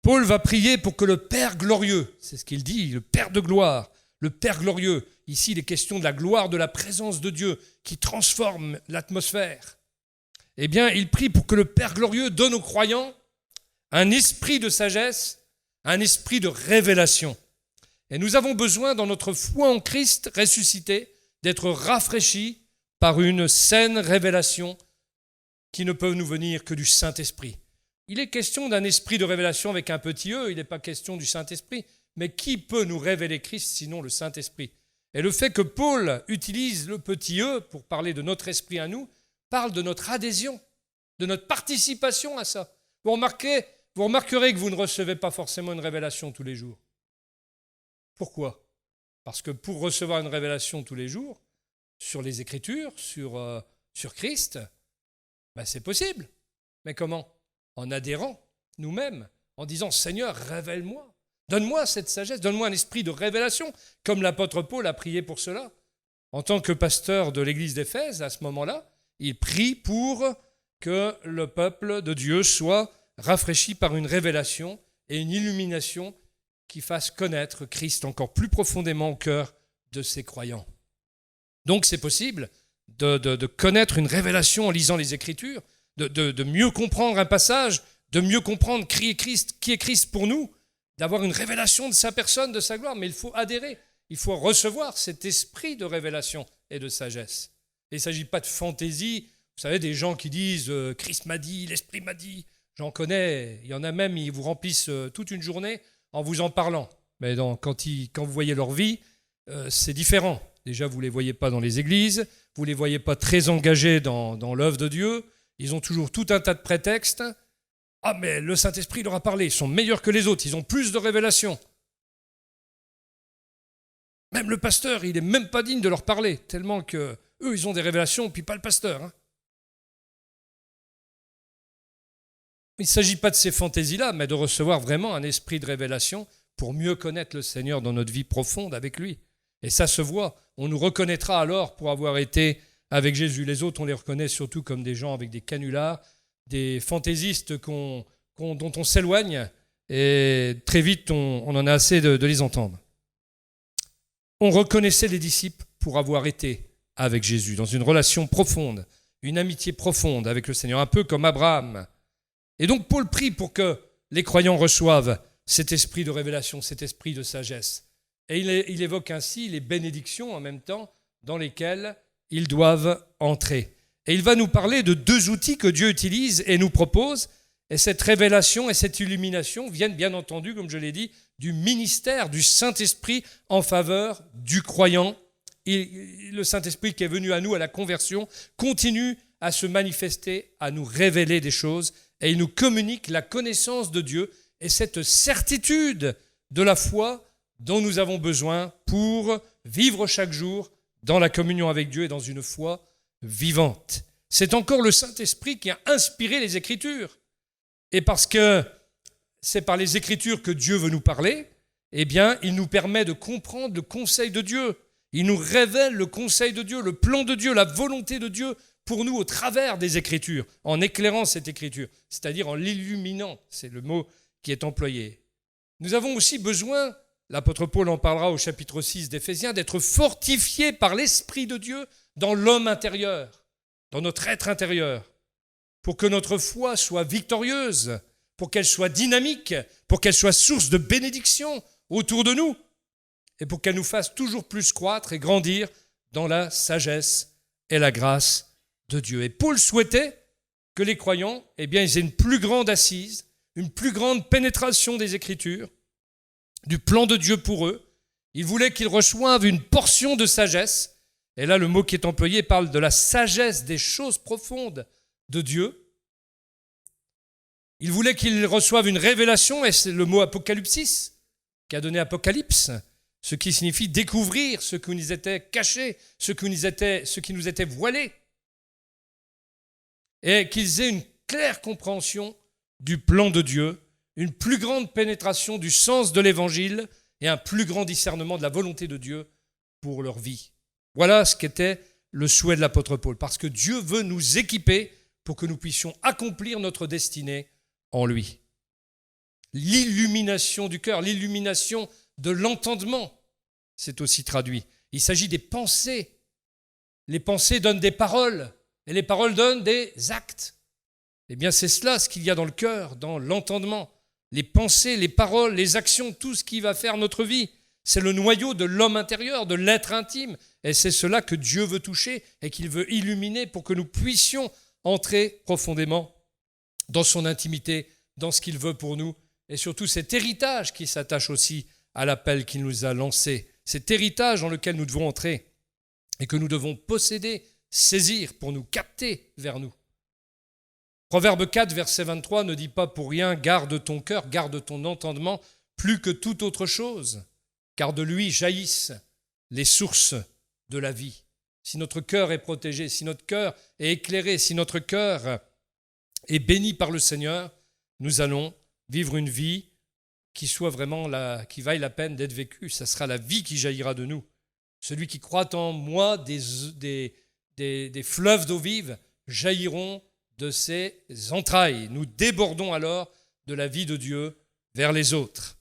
Paul va prier pour que le Père glorieux, c'est ce qu'il dit, le Père de gloire, le Père glorieux, ici il est question de la gloire de la présence de Dieu qui transforme l'atmosphère. Eh bien, il prie pour que le Père glorieux donne aux croyants un esprit de sagesse, un esprit de révélation. Et nous avons besoin, dans notre foi en Christ ressuscité, d'être rafraîchis par une saine révélation qui ne peut nous venir que du Saint-Esprit. Il est question d'un esprit de révélation avec un petit e, il n'est pas question du Saint-Esprit. Mais qui peut nous révéler Christ sinon le Saint-Esprit? Et le fait que Paul utilise le petit e pour parler de notre esprit à nous, parle de notre adhésion, de notre participation à ça. Vous remarquerez que vous ne recevez pas forcément une révélation tous les jours. Pourquoi? Parce que pour recevoir une révélation tous les jours, sur les Écritures, sur Christ, c'est possible. Mais comment? En adhérant nous-mêmes, en disant « Seigneur, révèle-moi ». Donne-moi cette sagesse, donne-moi un esprit de révélation, comme l'apôtre Paul a prié pour cela. En tant que pasteur de l'église d'Éphèse, à ce moment-là, il prie pour que le peuple de Dieu soit rafraîchi par une révélation et une illumination qui fasse connaître Christ encore plus profondément au cœur de ses croyants. Donc c'est possible de connaître une révélation en lisant les Écritures, de mieux comprendre un passage, de mieux comprendre qui est Christ pour nous, d'avoir une révélation de sa personne, de sa gloire, mais il faut adhérer, il faut recevoir cet esprit de révélation et de sagesse. Et il ne s'agit pas de fantaisie, vous savez, des gens qui disent « Christ m'a dit, l'Esprit m'a dit », j'en connais, il y en a même, ils vous remplissent toute une journée en vous en parlant. Mais quand vous voyez leur vie, c'est différent. Déjà, vous ne les voyez pas dans les églises, vous ne les voyez pas très engagés dans l'œuvre de Dieu, ils ont toujours tout un tas de prétextes. Ah, mais le Saint-Esprit leur a parlé, ils sont meilleurs que les autres, ils ont plus de révélations. Même le pasteur, il n'est même pas digne de leur parler, tellement qu'eux, ils ont des révélations, puis pas le pasteur. Hein. Il ne s'agit pas de ces fantaisies-là, mais de recevoir vraiment un esprit de révélation pour mieux connaître le Seigneur dans notre vie profonde avec lui. Et ça se voit. On nous reconnaîtra alors pour avoir été avec Jésus. Les autres, on les reconnaît surtout comme des gens avec des canulars, des fantaisistes dont on s'éloigne, et très vite, on en a assez de les entendre. On reconnaissait les disciples pour avoir été avec Jésus, dans une relation profonde, une amitié profonde avec le Seigneur, un peu comme Abraham. Et donc Paul prie pour que les croyants reçoivent cet esprit de révélation, cet esprit de sagesse. Et il évoque ainsi les bénédictions en même temps dans lesquelles ils doivent entrer. Et il va nous parler de 2 outils que Dieu utilise et nous propose. Et cette révélation et cette illumination viennent bien entendu, comme je l'ai dit, du ministère du Saint-Esprit en faveur du croyant. Le Saint-Esprit qui est venu à nous à la conversion continue à se manifester, à nous révéler des choses, et il nous communique la connaissance de Dieu et cette certitude de la foi dont nous avons besoin pour vivre chaque jour dans la communion avec Dieu et dans une foi vivante. C'est encore le Saint-Esprit qui a inspiré les Écritures. Et parce que c'est par les Écritures que Dieu veut nous parler, eh bien, il nous permet de comprendre le conseil de Dieu. Il nous révèle le conseil de Dieu, le plan de Dieu, la volonté de Dieu pour nous au travers des Écritures, en éclairant cette Écriture, c'est-à-dire en l'illuminant, c'est le mot qui est employé. Nous avons aussi besoin, l'apôtre Paul en parlera au chapitre 6 d'Éphésiens, d'être fortifiés par l'Esprit de Dieu dans l'homme intérieur, dans notre être intérieur, pour que notre foi soit victorieuse, pour qu'elle soit dynamique, pour qu'elle soit source de bénédiction autour de nous, et pour qu'elle nous fasse toujours plus croître et grandir dans la sagesse et la grâce de Dieu. Et Paul souhaitait que les croyants, eh bien, ils aient une plus grande assise, une plus grande pénétration des Écritures, du plan de Dieu pour eux. Il voulait qu'ils reçoivent une portion de sagesse. Et là, le mot qui est employé parle de la sagesse des choses profondes de Dieu. Il voulait qu'ils reçoivent une révélation, et c'est le mot apocalypsis qui a donné Apocalypse, ce qui signifie découvrir ce qui nous était caché, ce qui nous était voilé. Et qu'ils aient une claire compréhension du plan de Dieu, une plus grande pénétration du sens de l'Évangile et un plus grand discernement de la volonté de Dieu pour leur vie. Voilà ce qu'était le souhait de l'apôtre Paul, parce que Dieu veut nous équiper pour que nous puissions accomplir notre destinée en lui. L'illumination du cœur, l'illumination de l'entendement, c'est aussi traduit. Il s'agit des pensées. Les pensées donnent des paroles, et les paroles donnent des actes. Eh bien, c'est cela ce qu'il y a dans le cœur, dans l'entendement. Les pensées, les paroles, les actions, tout ce qui va faire notre vie. C'est le noyau de l'homme intérieur, de l'être intime. Et c'est cela que Dieu veut toucher et qu'il veut illuminer pour que nous puissions entrer profondément dans son intimité, dans ce qu'il veut pour nous. Et surtout cet héritage qui s'attache aussi à l'appel qu'il nous a lancé. Cet héritage dans lequel nous devons entrer et que nous devons posséder, saisir pour nous capter vers nous. Proverbe 4, verset 23 ne dit pas pour rien « Garde ton cœur, garde ton entendement plus que toute autre chose, car de lui jaillissent les sources de la vie. » Si notre cœur est protégé, si notre cœur est éclairé, si notre cœur est béni par le Seigneur, nous allons vivre une vie qui soit vraiment qui vaille la peine d'être vécue. Ça sera la vie qui jaillira de nous. Celui qui croit en moi, des fleuves d'eau vive jailliront de ses entrailles. Nous débordons alors de la vie de Dieu vers les autres.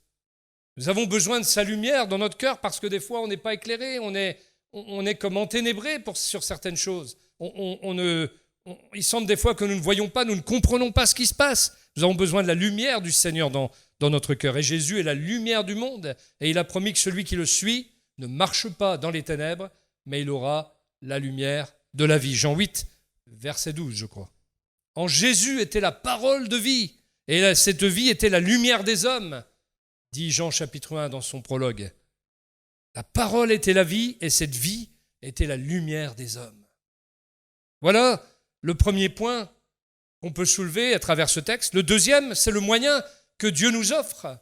Nous avons besoin de sa lumière dans notre cœur parce que des fois on n'est pas éclairé, on est comme enténébré sur certaines choses. Il semble des fois que nous ne voyons pas, nous ne comprenons pas ce qui se passe. Nous avons besoin de la lumière du Seigneur dans notre cœur. Et Jésus est la lumière du monde. Et il a promis que celui qui le suit ne marche pas dans les ténèbres, mais il aura la lumière de la vie. Jean 8, verset 12, je crois. En Jésus était la parole de vie, et cette vie était la lumière des hommes, dit Jean chapitre 1 dans son prologue. La parole était la vie, et cette vie était la lumière des hommes. Voilà le premier point qu'on peut soulever à travers ce texte. Le deuxième, c'est le moyen que Dieu nous offre,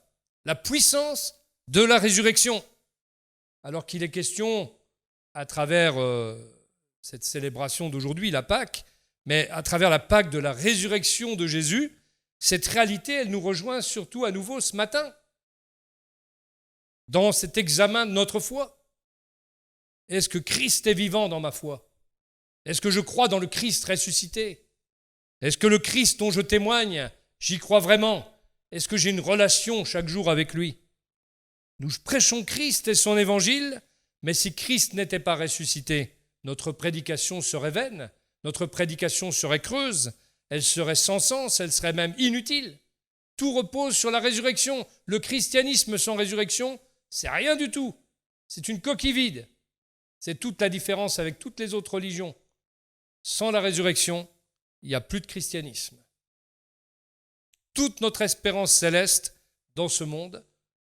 la puissance de la résurrection. Alors qu'il est question, à travers cette célébration d'aujourd'hui, la Pâque, mais à travers la Pâque de la résurrection de Jésus, Cette réalité, elle nous rejoint surtout à nouveau ce matin, dans cet examen de notre foi. Est-ce que Christ est vivant dans ma foi? Est-ce que je crois dans le Christ ressuscité? Est-ce que le Christ dont je témoigne, j'y crois vraiment? Est-ce que j'ai une relation chaque jour avec lui? Nous prêchons Christ et son évangile, mais si Christ n'était pas ressuscité, notre prédication serait vaine, notre prédication serait creuse, elle serait sans sens, elle serait même inutile. Tout repose sur la résurrection. Le christianisme sans résurrection, c'est rien du tout. C'est une coquille vide. C'est toute la différence avec toutes les autres religions. Sans la résurrection, il n'y a plus de christianisme. Toute notre espérance céleste dans ce monde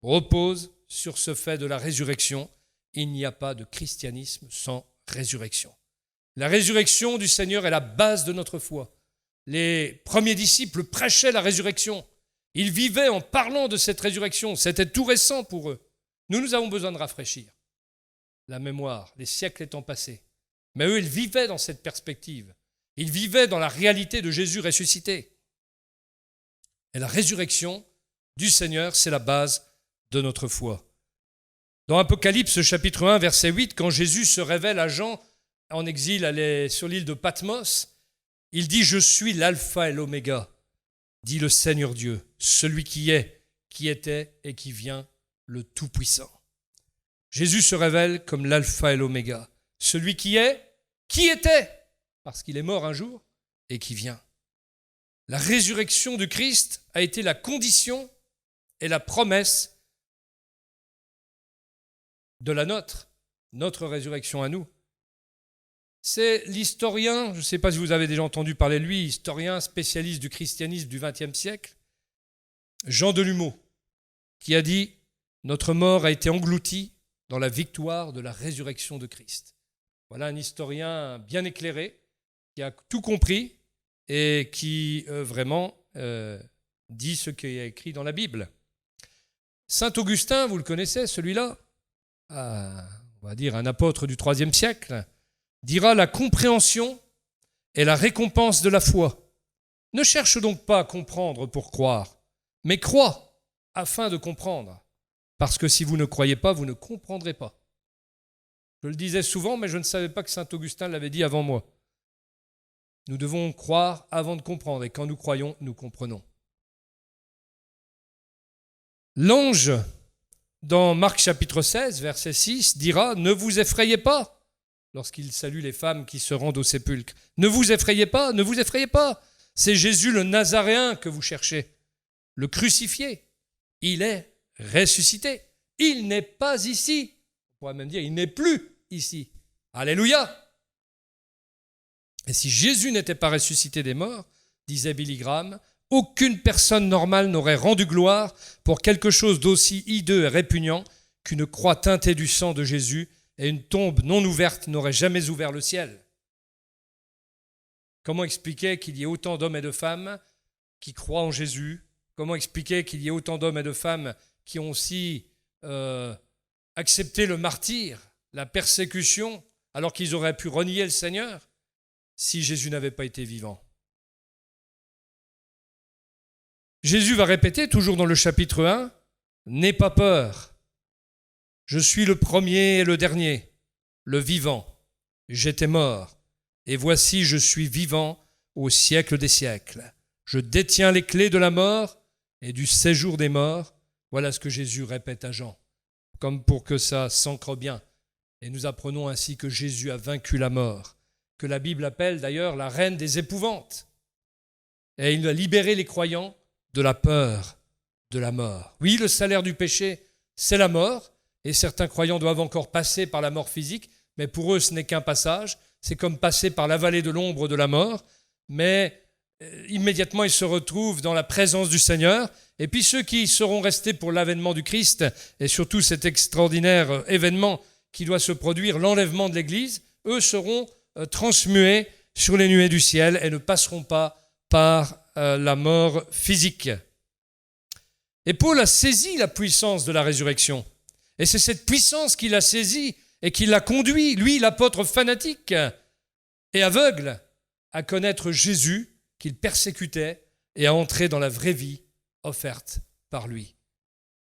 repose sur ce fait de la résurrection. Il n'y a pas de christianisme sans résurrection. La résurrection du Seigneur est la base de notre foi. Les premiers disciples prêchaient la résurrection. Ils vivaient en parlant de cette résurrection. C'était tout récent pour eux. Nous avons besoin de rafraîchir la mémoire, les siècles étant passés. Mais eux, ils vivaient dans cette perspective. Ils vivaient dans la réalité de Jésus ressuscité. Et la résurrection du Seigneur, c'est la base de notre foi. Dans Apocalypse chapitre 1, verset 8, quand Jésus se révèle à Jean en exil sur l'île de Patmos, il dit « Je suis l'alpha et l'oméga, dit le Seigneur Dieu, celui qui est, qui était et qui vient, le Tout-Puissant. » Jésus se révèle comme l'alpha et l'oméga, celui qui est, qui était, parce qu'il est mort un jour et qui vient. La résurrection du Christ a été la condition et la promesse de la notre résurrection à nous. C'est l'historien, je ne sais pas si vous avez déjà entendu parler de lui, historien spécialiste du christianisme du XXe siècle, Jean Delumeau, qui a dit « Notre mort a été engloutie dans la victoire de la résurrection de Christ ». Voilà un historien bien éclairé, qui a tout compris et qui vraiment dit ce qui est écrit dans la Bible. Saint Augustin, vous le connaissez, celui-là, on va dire un apôtre du IIIe siècle, dira « La compréhension est la récompense de la foi. Ne cherche donc pas à comprendre pour croire, mais crois afin de comprendre, parce que si vous ne croyez pas, vous ne comprendrez pas. » Je le disais souvent, mais je ne savais pas que saint Augustin l'avait dit avant moi. Nous devons croire avant de comprendre, et quand nous croyons, nous comprenons. L'ange, dans Marc chapitre 16, verset 6, dira « Ne vous effrayez pas » lorsqu'il salue les femmes qui se rendent au sépulcre. « Ne vous effrayez pas, ne vous effrayez pas. C'est Jésus le Nazaréen que vous cherchez, le crucifié. Il est ressuscité. Il n'est pas ici. » On pourrait même dire « Il n'est plus ici. » Alléluia. Et si Jésus n'était pas ressuscité des morts, disait Billy Graham, aucune personne normale n'aurait rendu gloire pour quelque chose d'aussi hideux et répugnant qu'une croix teintée du sang de Jésus, et une tombe non ouverte n'aurait jamais ouvert le ciel. Comment expliquer qu'il y ait autant d'hommes et de femmes qui croient en Jésus? Comment expliquer qu'il y ait autant d'hommes et de femmes qui ont aussi accepté le martyre, la persécution, alors qu'ils auraient pu renier le Seigneur si Jésus n'avait pas été vivant? Jésus va répéter, toujours dans le chapitre 1, « N'aie pas peur. Je suis le premier et le dernier, le vivant. J'étais mort, et voici je suis vivant au siècle des siècles. Je détiens les clés de la mort et du séjour des morts. » Voilà ce que Jésus répète à Jean, comme pour que ça s'ancre bien. Et nous apprenons ainsi que Jésus a vaincu la mort, que la Bible appelle d'ailleurs la reine des épouvantes. Et il a libéré les croyants de la peur de la mort. Oui, le salaire du péché, c'est la mort, et certains croyants doivent encore passer par la mort physique, mais pour eux, ce n'est qu'un passage. C'est comme passer par la vallée de l'ombre de la mort, mais immédiatement, ils se retrouvent dans la présence du Seigneur. Et puis ceux qui seront restés pour l'avènement du Christ, et surtout cet extraordinaire événement qui doit se produire, l'enlèvement de l'Église, eux seront transmués sur les nuées du ciel et ne passeront pas par la mort physique. Et Paul a saisi la puissance de la résurrection. Et c'est cette puissance qu'il a saisie et qui l'a conduit, lui, l'apôtre fanatique et aveugle, à connaître Jésus qu'il persécutait, et à entrer dans la vraie vie offerte par lui.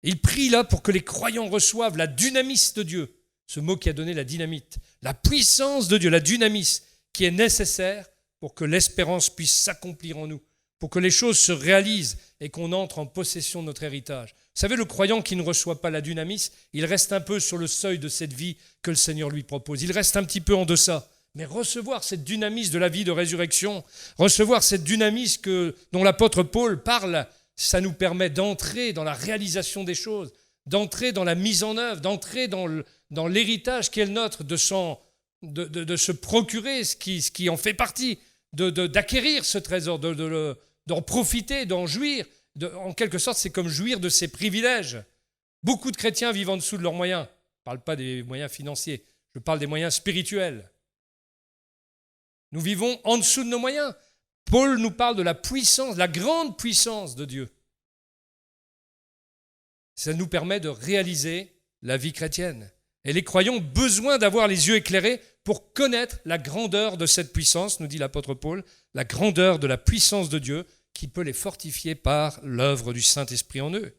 Il prie là pour que les croyants reçoivent la dynamis de Dieu, ce mot qui a donné la dynamite, la puissance de Dieu, la dynamis, qui est nécessaire pour que l'espérance puisse s'accomplir en nous, pour que les choses se réalisent et qu'on entre en possession de notre héritage. Vous savez, le croyant qui ne reçoit pas la dynamis, il reste un peu sur le seuil de cette vie que le Seigneur lui propose. Il reste un petit peu en deçà. Mais recevoir cette dynamis de la vie de résurrection, recevoir cette dynamis dont l'apôtre Paul parle, ça nous permet d'entrer dans la réalisation des choses, d'entrer dans la mise en œuvre, d'entrer dans l'héritage qui est le nôtre, de se procurer ce qui en fait partie, d'acquérir ce trésor, d'en profiter, d'en jouir. En quelque sorte, c'est comme jouir de ses privilèges. Beaucoup de chrétiens vivent en dessous de leurs moyens. Je ne parle pas des moyens financiers, je parle des moyens spirituels. Nous vivons en dessous de nos moyens. Paul nous parle de la puissance, la grande puissance de Dieu. Ça nous permet de réaliser la vie chrétienne. Et les croyants ont besoin d'avoir les yeux éclairés pour connaître la grandeur de cette puissance, nous dit l'apôtre Paul, la grandeur de la puissance de Dieu qui peut les fortifier par l'œuvre du Saint-Esprit en eux.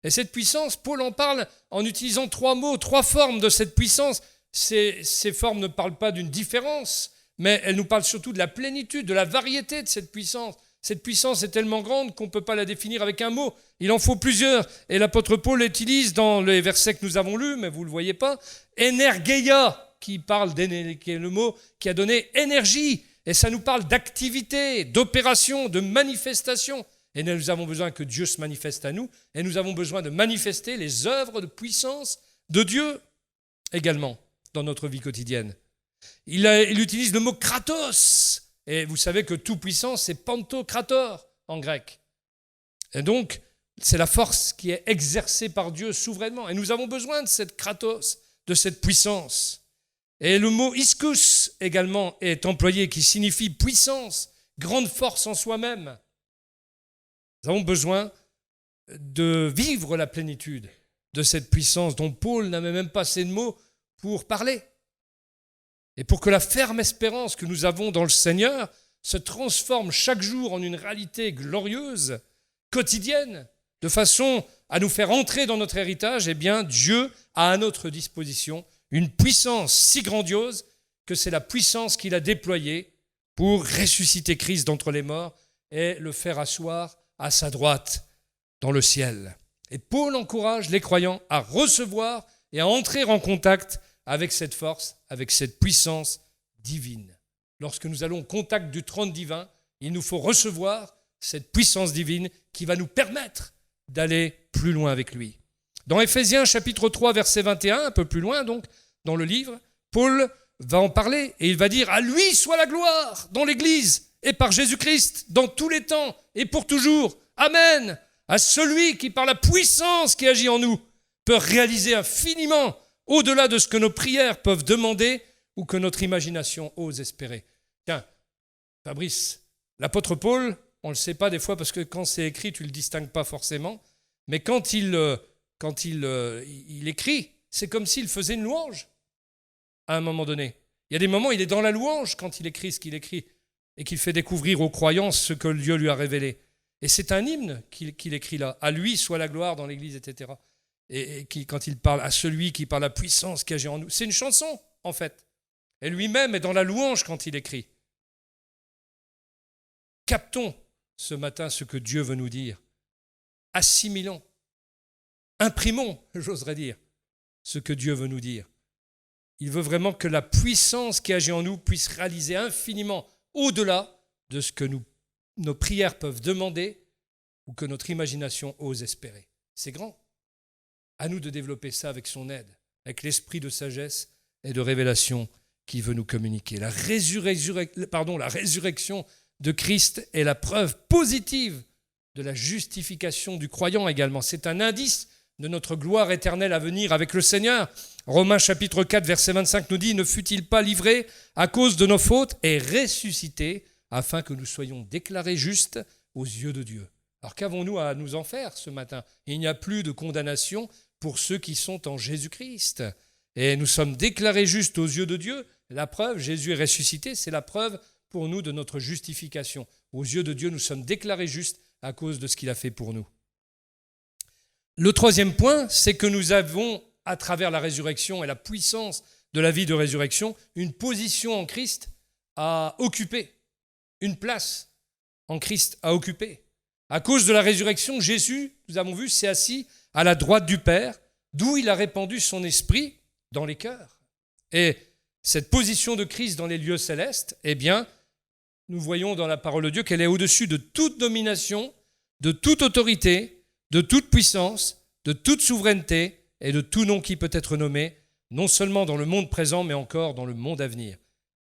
Et cette puissance, Paul en parle en utilisant 3 mots, 3 formes de cette puissance. Ces formes ne parlent pas d'une différence, mais elles nous parlent surtout de la plénitude, de la variété de cette puissance. Cette puissance est tellement grande qu'on ne peut pas la définir avec un mot. Il en faut plusieurs. Et l'apôtre Paul utilise dans les versets que nous avons lus, mais vous ne le voyez pas, énergeia, qui est le mot qui a donné énergie. Et ça nous parle d'activité, d'opération, de manifestation. Et nous avons besoin que Dieu se manifeste à nous. Et nous avons besoin de manifester les œuvres de puissance de Dieu également dans notre vie quotidienne. Il utilise le mot kratos. Et vous savez que tout puissant, c'est pantokrator en grec. Et donc, c'est la force qui est exercée par Dieu souverainement. Et nous avons besoin de cette kratos, de cette puissance. Et le mot ischus également est employé, qui signifie puissance, grande force en soi-même. Nous avons besoin de vivre la plénitude de cette puissance dont Paul n'avait même pas assez de mots pour parler. Et pour que la ferme espérance que nous avons dans le Seigneur se transforme chaque jour en une réalité glorieuse, quotidienne, de façon à nous faire entrer dans notre héritage, eh bien Dieu a à notre disposition une puissance si grandiose que c'est la puissance qu'il a déployée pour ressusciter Christ d'entre les morts et le faire asseoir à sa droite dans le ciel. Et Paul encourage les croyants à recevoir et à entrer en contact avec cette force, avec cette puissance divine. Lorsque nous allons au contact du trône divin, il nous faut recevoir cette puissance divine qui va nous permettre d'aller plus loin avec lui. Dans Éphésiens chapitre 3, verset 21, un peu plus loin donc, dans le livre, Paul va en parler et il va dire « À lui soit la gloire dans l'Église et par Jésus-Christ dans tous les temps et pour toujours. Amen. À celui qui par la puissance qui agit en nous peut réaliser infiniment au-delà de ce que nos prières peuvent demander ou que notre imagination ose espérer. » Tiens, Fabrice, l'apôtre Paul, on ne le sait pas des fois parce que quand c'est écrit, tu ne le distingues pas forcément, mais quand il écrit, c'est comme s'il faisait une louange à un moment donné. Il y a des moments, il est dans la louange quand il écrit ce qu'il écrit et qu'il fait découvrir aux croyants ce que Dieu lui a révélé. Et c'est un hymne qu'il écrit là. À lui soit la gloire dans l'Église, etc. Et quand il parle à celui qui par la puissance qui agit en nous. C'est une chanson, en fait. Et lui-même est dans la louange quand il écrit. Captons ce matin ce que Dieu veut nous dire. Assimilons, imprimons, j'oserais dire, ce que Dieu veut nous dire. Il veut vraiment que la puissance qui agit en nous puisse réaliser infiniment au-delà de ce que nos prières peuvent demander ou que notre imagination ose espérer. C'est grand. À nous de développer ça avec son aide, avec l'esprit de sagesse et de révélation qu'il veut nous communiquer. La résurrection de Christ est la preuve positive de la justification du croyant également. C'est un indice de notre gloire éternelle à venir avec le Seigneur. Romains chapitre 4, verset 25 nous dit « Ne fut-il pas livré à cause de nos fautes et ressuscité afin que nous soyons déclarés justes aux yeux de Dieu ?» Alors qu'avons-nous à nous en faire ce matin ? Il n'y a plus de condamnation pour ceux qui sont en Jésus-Christ. Et nous sommes déclarés justes aux yeux de Dieu. La preuve, Jésus est ressuscité, c'est la preuve pour nous de notre justification. Aux yeux de Dieu, nous sommes déclarés justes à cause de ce qu'il a fait pour nous. Le troisième point, c'est que nous avons, à travers la résurrection et la puissance de la vie de résurrection, une position en Christ à occuper, une place en Christ à occuper. À cause de la résurrection, Jésus, nous avons vu, s'est assis à la droite du Père, d'où il a répandu son esprit dans les cœurs. Et cette position de Christ dans les lieux célestes, eh bien, nous voyons dans la parole de Dieu qu'elle est au-dessus de toute domination, de toute autorité, de toute puissance, de toute souveraineté et de tout nom qui peut être nommé, non seulement dans le monde présent, mais encore dans le monde à venir.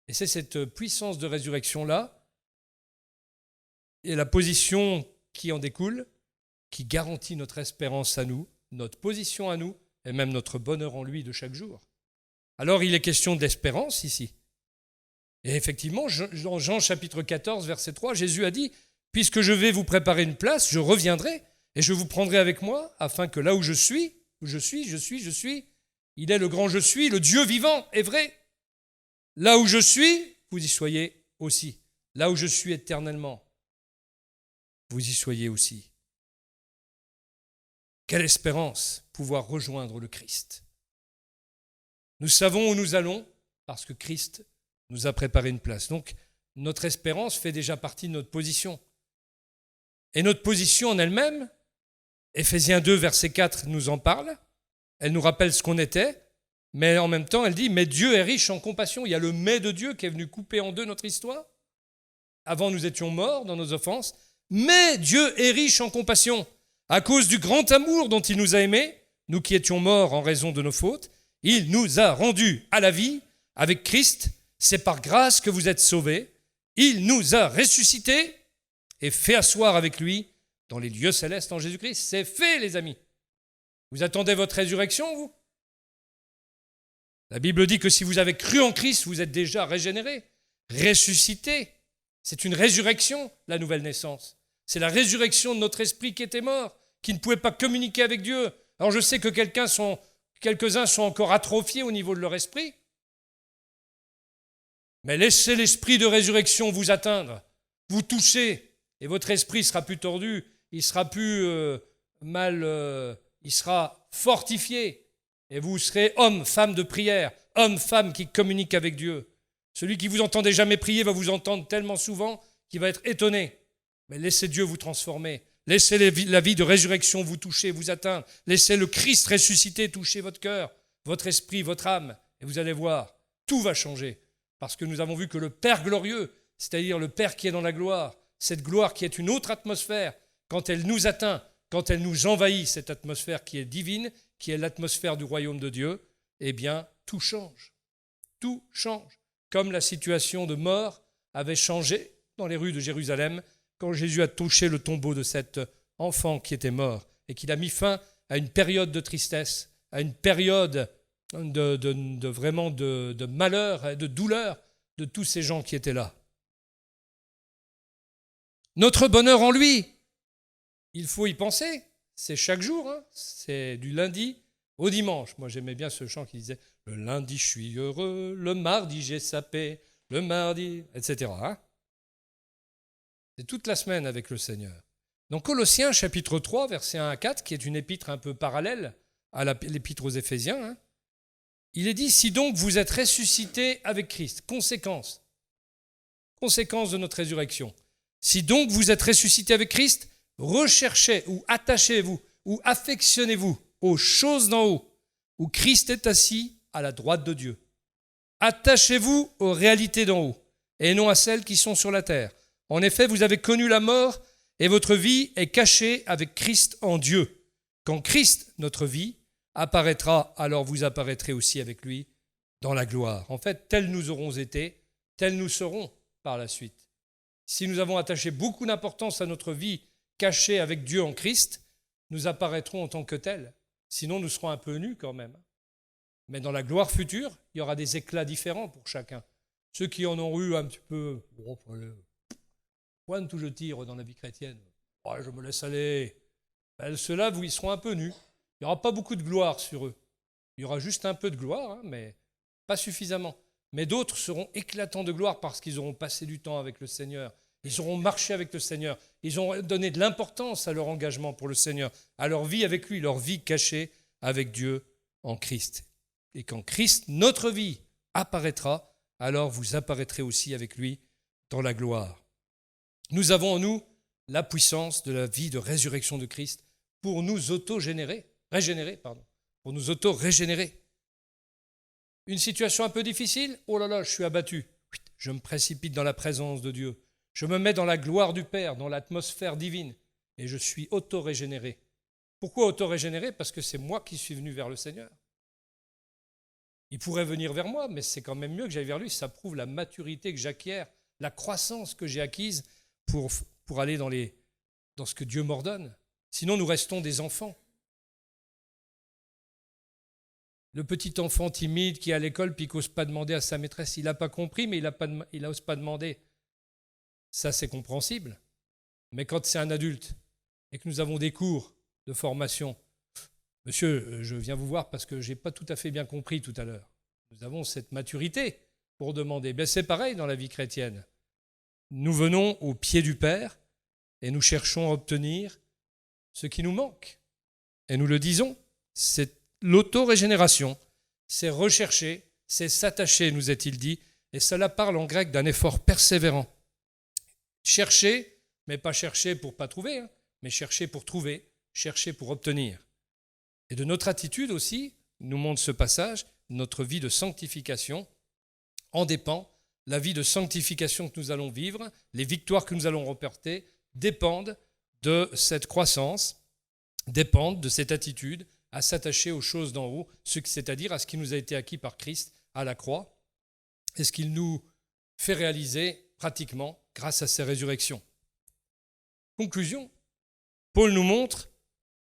Et c'est cette puissance de résurrection-là et la position qui en découle, qui garantit notre espérance à nous, notre position à nous, et même notre bonheur en lui de chaque jour. Alors il est question d'espérance ici. Et effectivement, dans Jean chapitre 14, verset 3, Jésus a dit « Puisque je vais vous préparer une place, je reviendrai et je vous prendrai avec moi, afin que là où je suis, il est le grand je suis, le Dieu vivant et vrai. Là où je suis, vous y soyez aussi. Là où je suis éternellement, vous y soyez aussi. » Quelle espérance pouvoir rejoindre le Christ. Nous savons où nous allons parce que Christ nous a préparé une place. Donc, notre espérance fait déjà partie de notre position. Et notre position en elle-même, Éphésiens 2, verset 4 nous en parle. Elle nous rappelle ce qu'on était, mais en même temps, elle dit « Mais Dieu est riche en compassion ». Il y a le « mais » de Dieu qui est venu couper en deux notre histoire. Avant, nous étions morts dans nos offenses. Mais Dieu est riche en compassion. À cause du grand amour dont il nous a aimés, nous qui étions morts en raison de nos fautes, il nous a rendus à la vie avec Christ. C'est par grâce que vous êtes sauvés. Il nous a ressuscités et fait asseoir avec lui dans les lieux célestes en Jésus-Christ. C'est fait, les amis. Vous attendez votre résurrection, vous ? La Bible dit que si vous avez cru en Christ, vous êtes déjà régénérés, ressuscités. C'est une résurrection, la nouvelle naissance. C'est la résurrection de notre esprit qui était mort, qui ne pouvait pas communiquer avec Dieu. Alors je sais que quelques-uns sont encore atrophiés au niveau de leur esprit, mais laissez l'esprit de résurrection vous atteindre, vous toucher, et votre esprit sera plus tordu, il sera plus il sera fortifié, et vous serez homme, femme de prière, homme, femme qui communique avec Dieu. Celui qui vous entendait jamais prier va vous entendre tellement souvent qu'il va être étonné. Mais laissez Dieu vous transformer. Laissez la vie de résurrection vous toucher, vous atteindre. Laissez le Christ ressuscité toucher votre cœur, votre esprit, votre âme. Et vous allez voir, tout va changer. Parce que nous avons vu que le Père glorieux, c'est-à-dire le Père qui est dans la gloire, cette gloire qui est une autre atmosphère, quand elle nous atteint, quand elle nous envahit, cette atmosphère qui est divine, qui est l'atmosphère du royaume de Dieu, eh bien, tout change. Tout change. Comme la situation de mort avait changé dans les rues de Jérusalem, quand Jésus a touché le tombeau de cet enfant qui était mort et qu'il a mis fin à une période de tristesse, à une période de malheur et de douleur de tous ces gens qui étaient là. Notre bonheur en lui, il faut y penser, c'est chaque jour, c'est du lundi au dimanche. Moi j'aimais bien ce chant qui disait « Le lundi je suis heureux, le mardi j'ai sa paix, le mardi, etc. » C'est toute la semaine avec le Seigneur. Dans Colossiens chapitre 3, versets 1 à 4, qui est une épître un peu parallèle à l'épître aux Éphésiens, il est dit « Si donc vous êtes ressuscités avec Christ », conséquence de notre résurrection. « Si donc vous êtes ressuscités avec Christ, recherchez ou attachez-vous ou affectionnez-vous aux choses d'en haut, où Christ est assis à la droite de Dieu. Attachez-vous aux réalités d'en haut et non à celles qui sont sur la terre. En effet, vous avez connu la mort et votre vie est cachée avec Christ en Dieu. Quand Christ, notre vie, apparaîtra, alors vous apparaîtrez aussi avec lui dans la gloire. » En fait, tels nous aurons été, tels nous serons par la suite. Si nous avons attaché beaucoup d'importance à notre vie cachée avec Dieu en Christ, nous apparaîtrons en tant que tels. Sinon, nous serons un peu nus quand même. Mais dans la gloire future, il y aura des éclats différents pour chacun. Ceux qui en ont eu un petit peu... Pointe où je tire dans la vie chrétienne. Je me laisse aller. Ceux-là, ils seront un peu nus. Il n'y aura pas beaucoup de gloire sur eux. Il y aura juste un peu de gloire, mais pas suffisamment. Mais d'autres seront éclatants de gloire parce qu'ils auront passé du temps avec le Seigneur Ils auront marché avec le Seigneur. Ils ont donné de l'importance à leur engagement pour le Seigneur, à leur vie avec lui, leur vie cachée avec Dieu en Christ. Et quand Christ, notre vie, apparaîtra, alors vous apparaîtrez aussi avec lui dans la gloire. Nous avons en nous la puissance de la vie de résurrection de Christ pour nous pour nous auto-régénérer. Une situation un peu difficile, oh là là, je suis abattu. Je me précipite dans la présence de Dieu. Je me mets dans la gloire du Père, dans l'atmosphère divine, et je suis auto-régénéré. Pourquoi auto-régénéré ? Parce que c'est moi qui suis venu vers le Seigneur. Il pourrait venir vers moi, mais c'est quand même mieux que j'aille vers lui. Ça prouve la maturité que j'acquiers, la croissance que j'ai acquise pour aller dans ce que Dieu m'ordonne. Sinon, nous restons des enfants. Le petit enfant timide qui est à l'école puis qui n'ose pas demander à sa maîtresse, il n'a pas compris, mais il n'ose pas demander. Ça, c'est compréhensible. Mais quand c'est un adulte et que nous avons des cours de formation, monsieur, je viens vous voir parce que je n'ai pas tout à fait bien compris tout à l'heure. Nous avons cette maturité pour demander. Bien, c'est pareil dans la vie chrétienne. Nous venons au pied du Père et nous cherchons à obtenir ce qui nous manque. Et nous le disons, c'est l'auto-régénération, c'est rechercher, c'est s'attacher, nous est-il dit, et cela parle en grec d'un effort persévérant. Chercher, mais pas chercher pour ne pas trouver, mais chercher pour trouver, chercher pour obtenir. Et de notre attitude aussi, nous montre ce passage, notre vie de sanctification en dépend. La vie de sanctification que nous allons vivre, les victoires que nous allons remporter, dépendent de cette croissance, dépendent de cette attitude à s'attacher aux choses d'en haut, c'est-à-dire à ce qui nous a été acquis par Christ à la croix, et ce qu'il nous fait réaliser pratiquement grâce à ses résurrections. Conclusion, Paul nous montre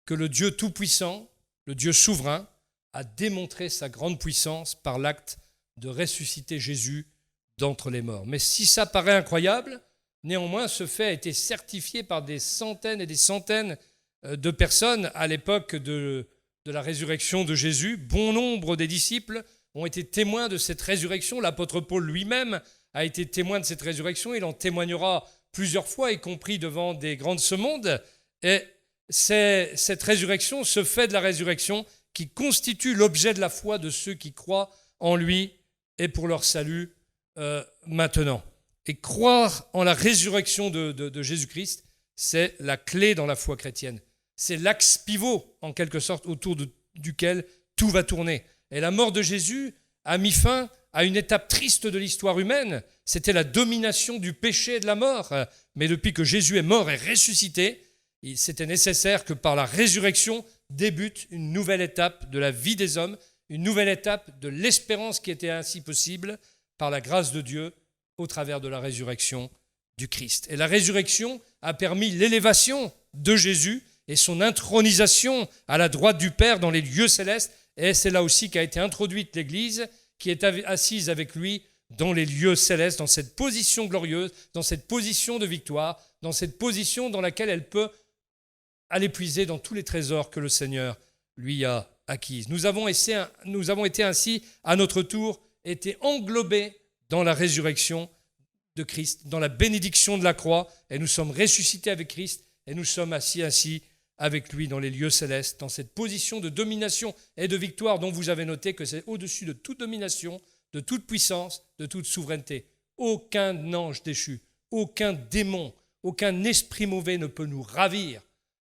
que le Dieu tout-puissant, le Dieu souverain, a démontré sa grande puissance par l'acte de ressusciter Jésus d'entre les morts. Mais si ça paraît incroyable, néanmoins, ce fait a été certifié par des centaines et des centaines de personnes à l'époque de la résurrection de Jésus. Bon nombre des disciples ont été témoins de cette résurrection. L'apôtre Paul lui-même a été témoin de cette résurrection. Il en témoignera plusieurs fois, y compris devant des grands de ce monde. Et c'est cette résurrection, ce fait de la résurrection, qui constitue l'objet de la foi de ceux qui croient en lui et pour leur salut maintenant. Et croire en la résurrection de Jésus-Christ, c'est la clé dans la foi chrétienne. C'est l'axe pivot, en quelque sorte, autour duquel tout va tourner. Et la mort de Jésus a mis fin à une étape triste de l'histoire humaine. C'était la domination du péché et de la mort. Mais depuis que Jésus est mort et ressuscité, c'était nécessaire que par la résurrection débute une nouvelle étape de la vie des hommes, une nouvelle étape de l'espérance qui était ainsi possible par la grâce de Dieu au travers de la résurrection du Christ. Et la résurrection a permis l'élévation de Jésus et son intronisation à la droite du Père dans les lieux célestes. Et c'est là aussi qu'a été introduite l'Église, qui est assise avec lui dans les lieux célestes, dans cette position glorieuse, dans cette position de victoire, dans cette position dans laquelle elle peut aller puiser dans tous les trésors que le Seigneur lui a acquis. Nous avons été ainsi, à notre tour, été englobés dans la résurrection de Christ, dans la bénédiction de la croix, et nous sommes ressuscités avec Christ, et nous sommes assis ainsi avec lui dans les lieux célestes, dans cette position de domination et de victoire dont vous avez noté que c'est au-dessus de toute domination, de toute puissance, de toute souveraineté. Aucun ange déchu, aucun démon, aucun esprit mauvais ne peut nous ravir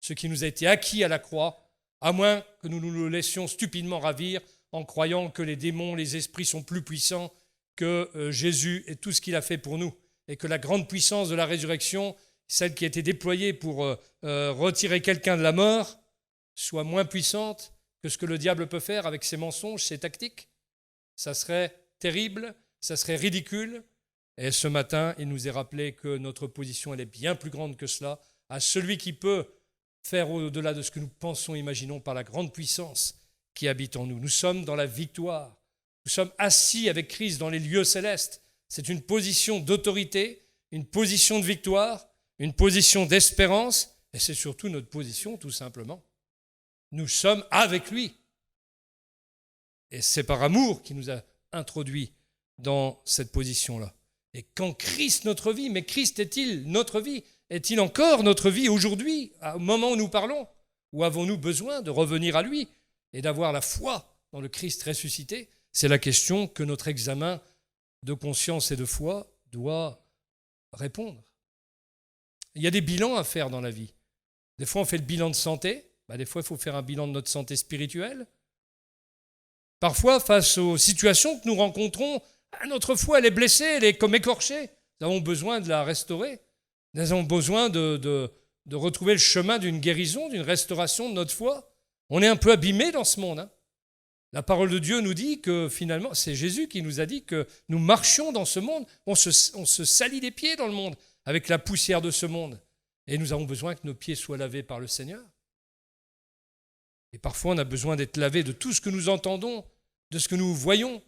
ce qui nous a été acquis à la croix, à moins que nous nous le laissions stupidement ravir en croyant que les démons, les esprits sont plus puissants que Jésus et tout ce qu'il a fait pour nous, et que la grande puissance de la résurrection, celle qui a été déployée pour retirer quelqu'un de la mort, soit moins puissante que ce que le diable peut faire avec ses mensonges, ses tactiques. Ça serait terrible, ça serait ridicule. Et ce matin, il nous est rappelé que notre position, elle est bien plus grande que cela, à celui qui peut faire au-delà de ce que nous pensons, imaginons, par la grande puissance qui habite en nous. Nous sommes dans la victoire. Nous sommes assis avec Christ dans les lieux célestes. C'est une position d'autorité, une position de victoire, une position d'espérance, et c'est surtout notre position, tout simplement. Nous sommes avec lui. Et c'est par amour qu'il nous a introduits dans cette position-là. Et quand Christ notre vie, mais Christ est-il notre vie? Est-il encore notre vie aujourd'hui, au moment où nous parlons? Ou avons-nous besoin de revenir à lui et d'avoir la foi dans le Christ ressuscité? C'est la question que notre examen de conscience et de foi doit répondre. Il y a des bilans à faire dans la vie. Des fois, on fait le bilan de santé. Des fois, il faut faire un bilan de notre santé spirituelle. Parfois, face aux situations que nous rencontrons, notre foi, elle est blessée, elle est comme écorchée. Nous avons besoin de la restaurer. Nous avons besoin de retrouver le chemin d'une guérison, d'une restauration de notre foi. On est un peu abîmé dans ce monde. La parole de Dieu nous dit que finalement, c'est Jésus qui nous a dit que nous marchions dans ce monde. On se salit les pieds dans le monde avec la poussière de ce monde. Et nous avons besoin que nos pieds soient lavés par le Seigneur. Et parfois, on a besoin d'être lavé de tout ce que nous entendons, de ce que nous voyons.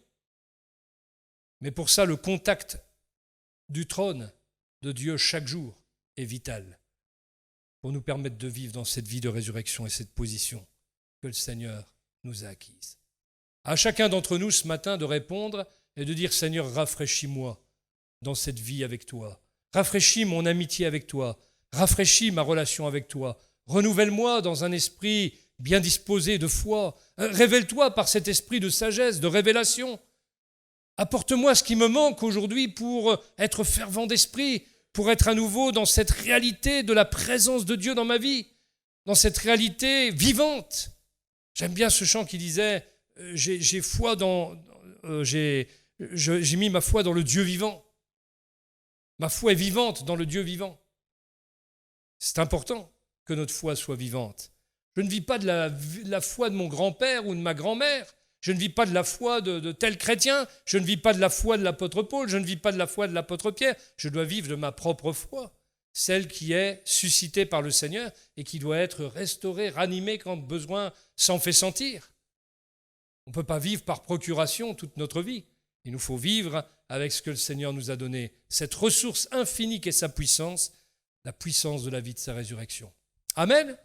Mais pour ça, le contact du trône de Dieu chaque jour est vital pour nous permettre de vivre dans cette vie de résurrection et cette position que le Seigneur nous a acquise. À chacun d'entre nous ce matin de répondre et de dire « Seigneur, rafraîchis-moi dans cette vie avec toi. Rafraîchis mon amitié avec toi. Rafraîchis ma relation avec toi. Renouvelle-moi dans un esprit bien disposé de foi. Révèle-toi par cet esprit de sagesse, de révélation. Apporte-moi ce qui me manque aujourd'hui pour être fervent d'esprit, pour être à nouveau dans cette réalité de la présence de Dieu dans ma vie, dans cette réalité vivante. » J'aime bien ce chant qui disait « J'ai mis ma foi dans le Dieu vivant. » Ma foi est vivante dans le Dieu vivant. C'est important que notre foi soit vivante. Je ne vis pas de la foi de mon grand-père ou de ma grand-mère. Je ne vis pas de la foi de tel chrétien. Je ne vis pas de la foi de l'apôtre Paul. Je ne vis pas de la foi de l'apôtre Pierre. Je dois vivre de ma propre foi, celle qui est suscitée par le Seigneur et qui doit être restaurée, ranimée quand besoin s'en fait sentir. On ne peut pas vivre par procuration toute notre vie. Il nous faut vivre avec ce que le Seigneur nous a donné, cette ressource infinie qu'est sa puissance, la puissance de la vie de sa résurrection. Amen.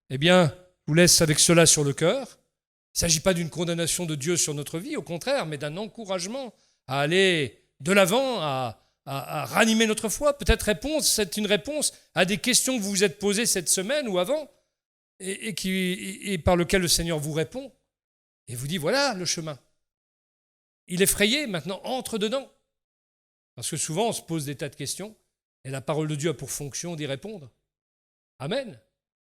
Eh bien, je vous laisse avec cela sur le cœur. Il ne s'agit pas d'une condamnation de Dieu sur notre vie, au contraire, mais d'un encouragement à aller de l'avant, à ranimer notre foi. Peut-être c'est une réponse à des questions que vous vous êtes posées cette semaine ou avant, et par lequel le Seigneur vous répond, et vous dit, voilà le chemin. Il est frayé, maintenant entre dedans. Parce que souvent, on se pose des tas de questions, et la parole de Dieu a pour fonction d'y répondre. Amen.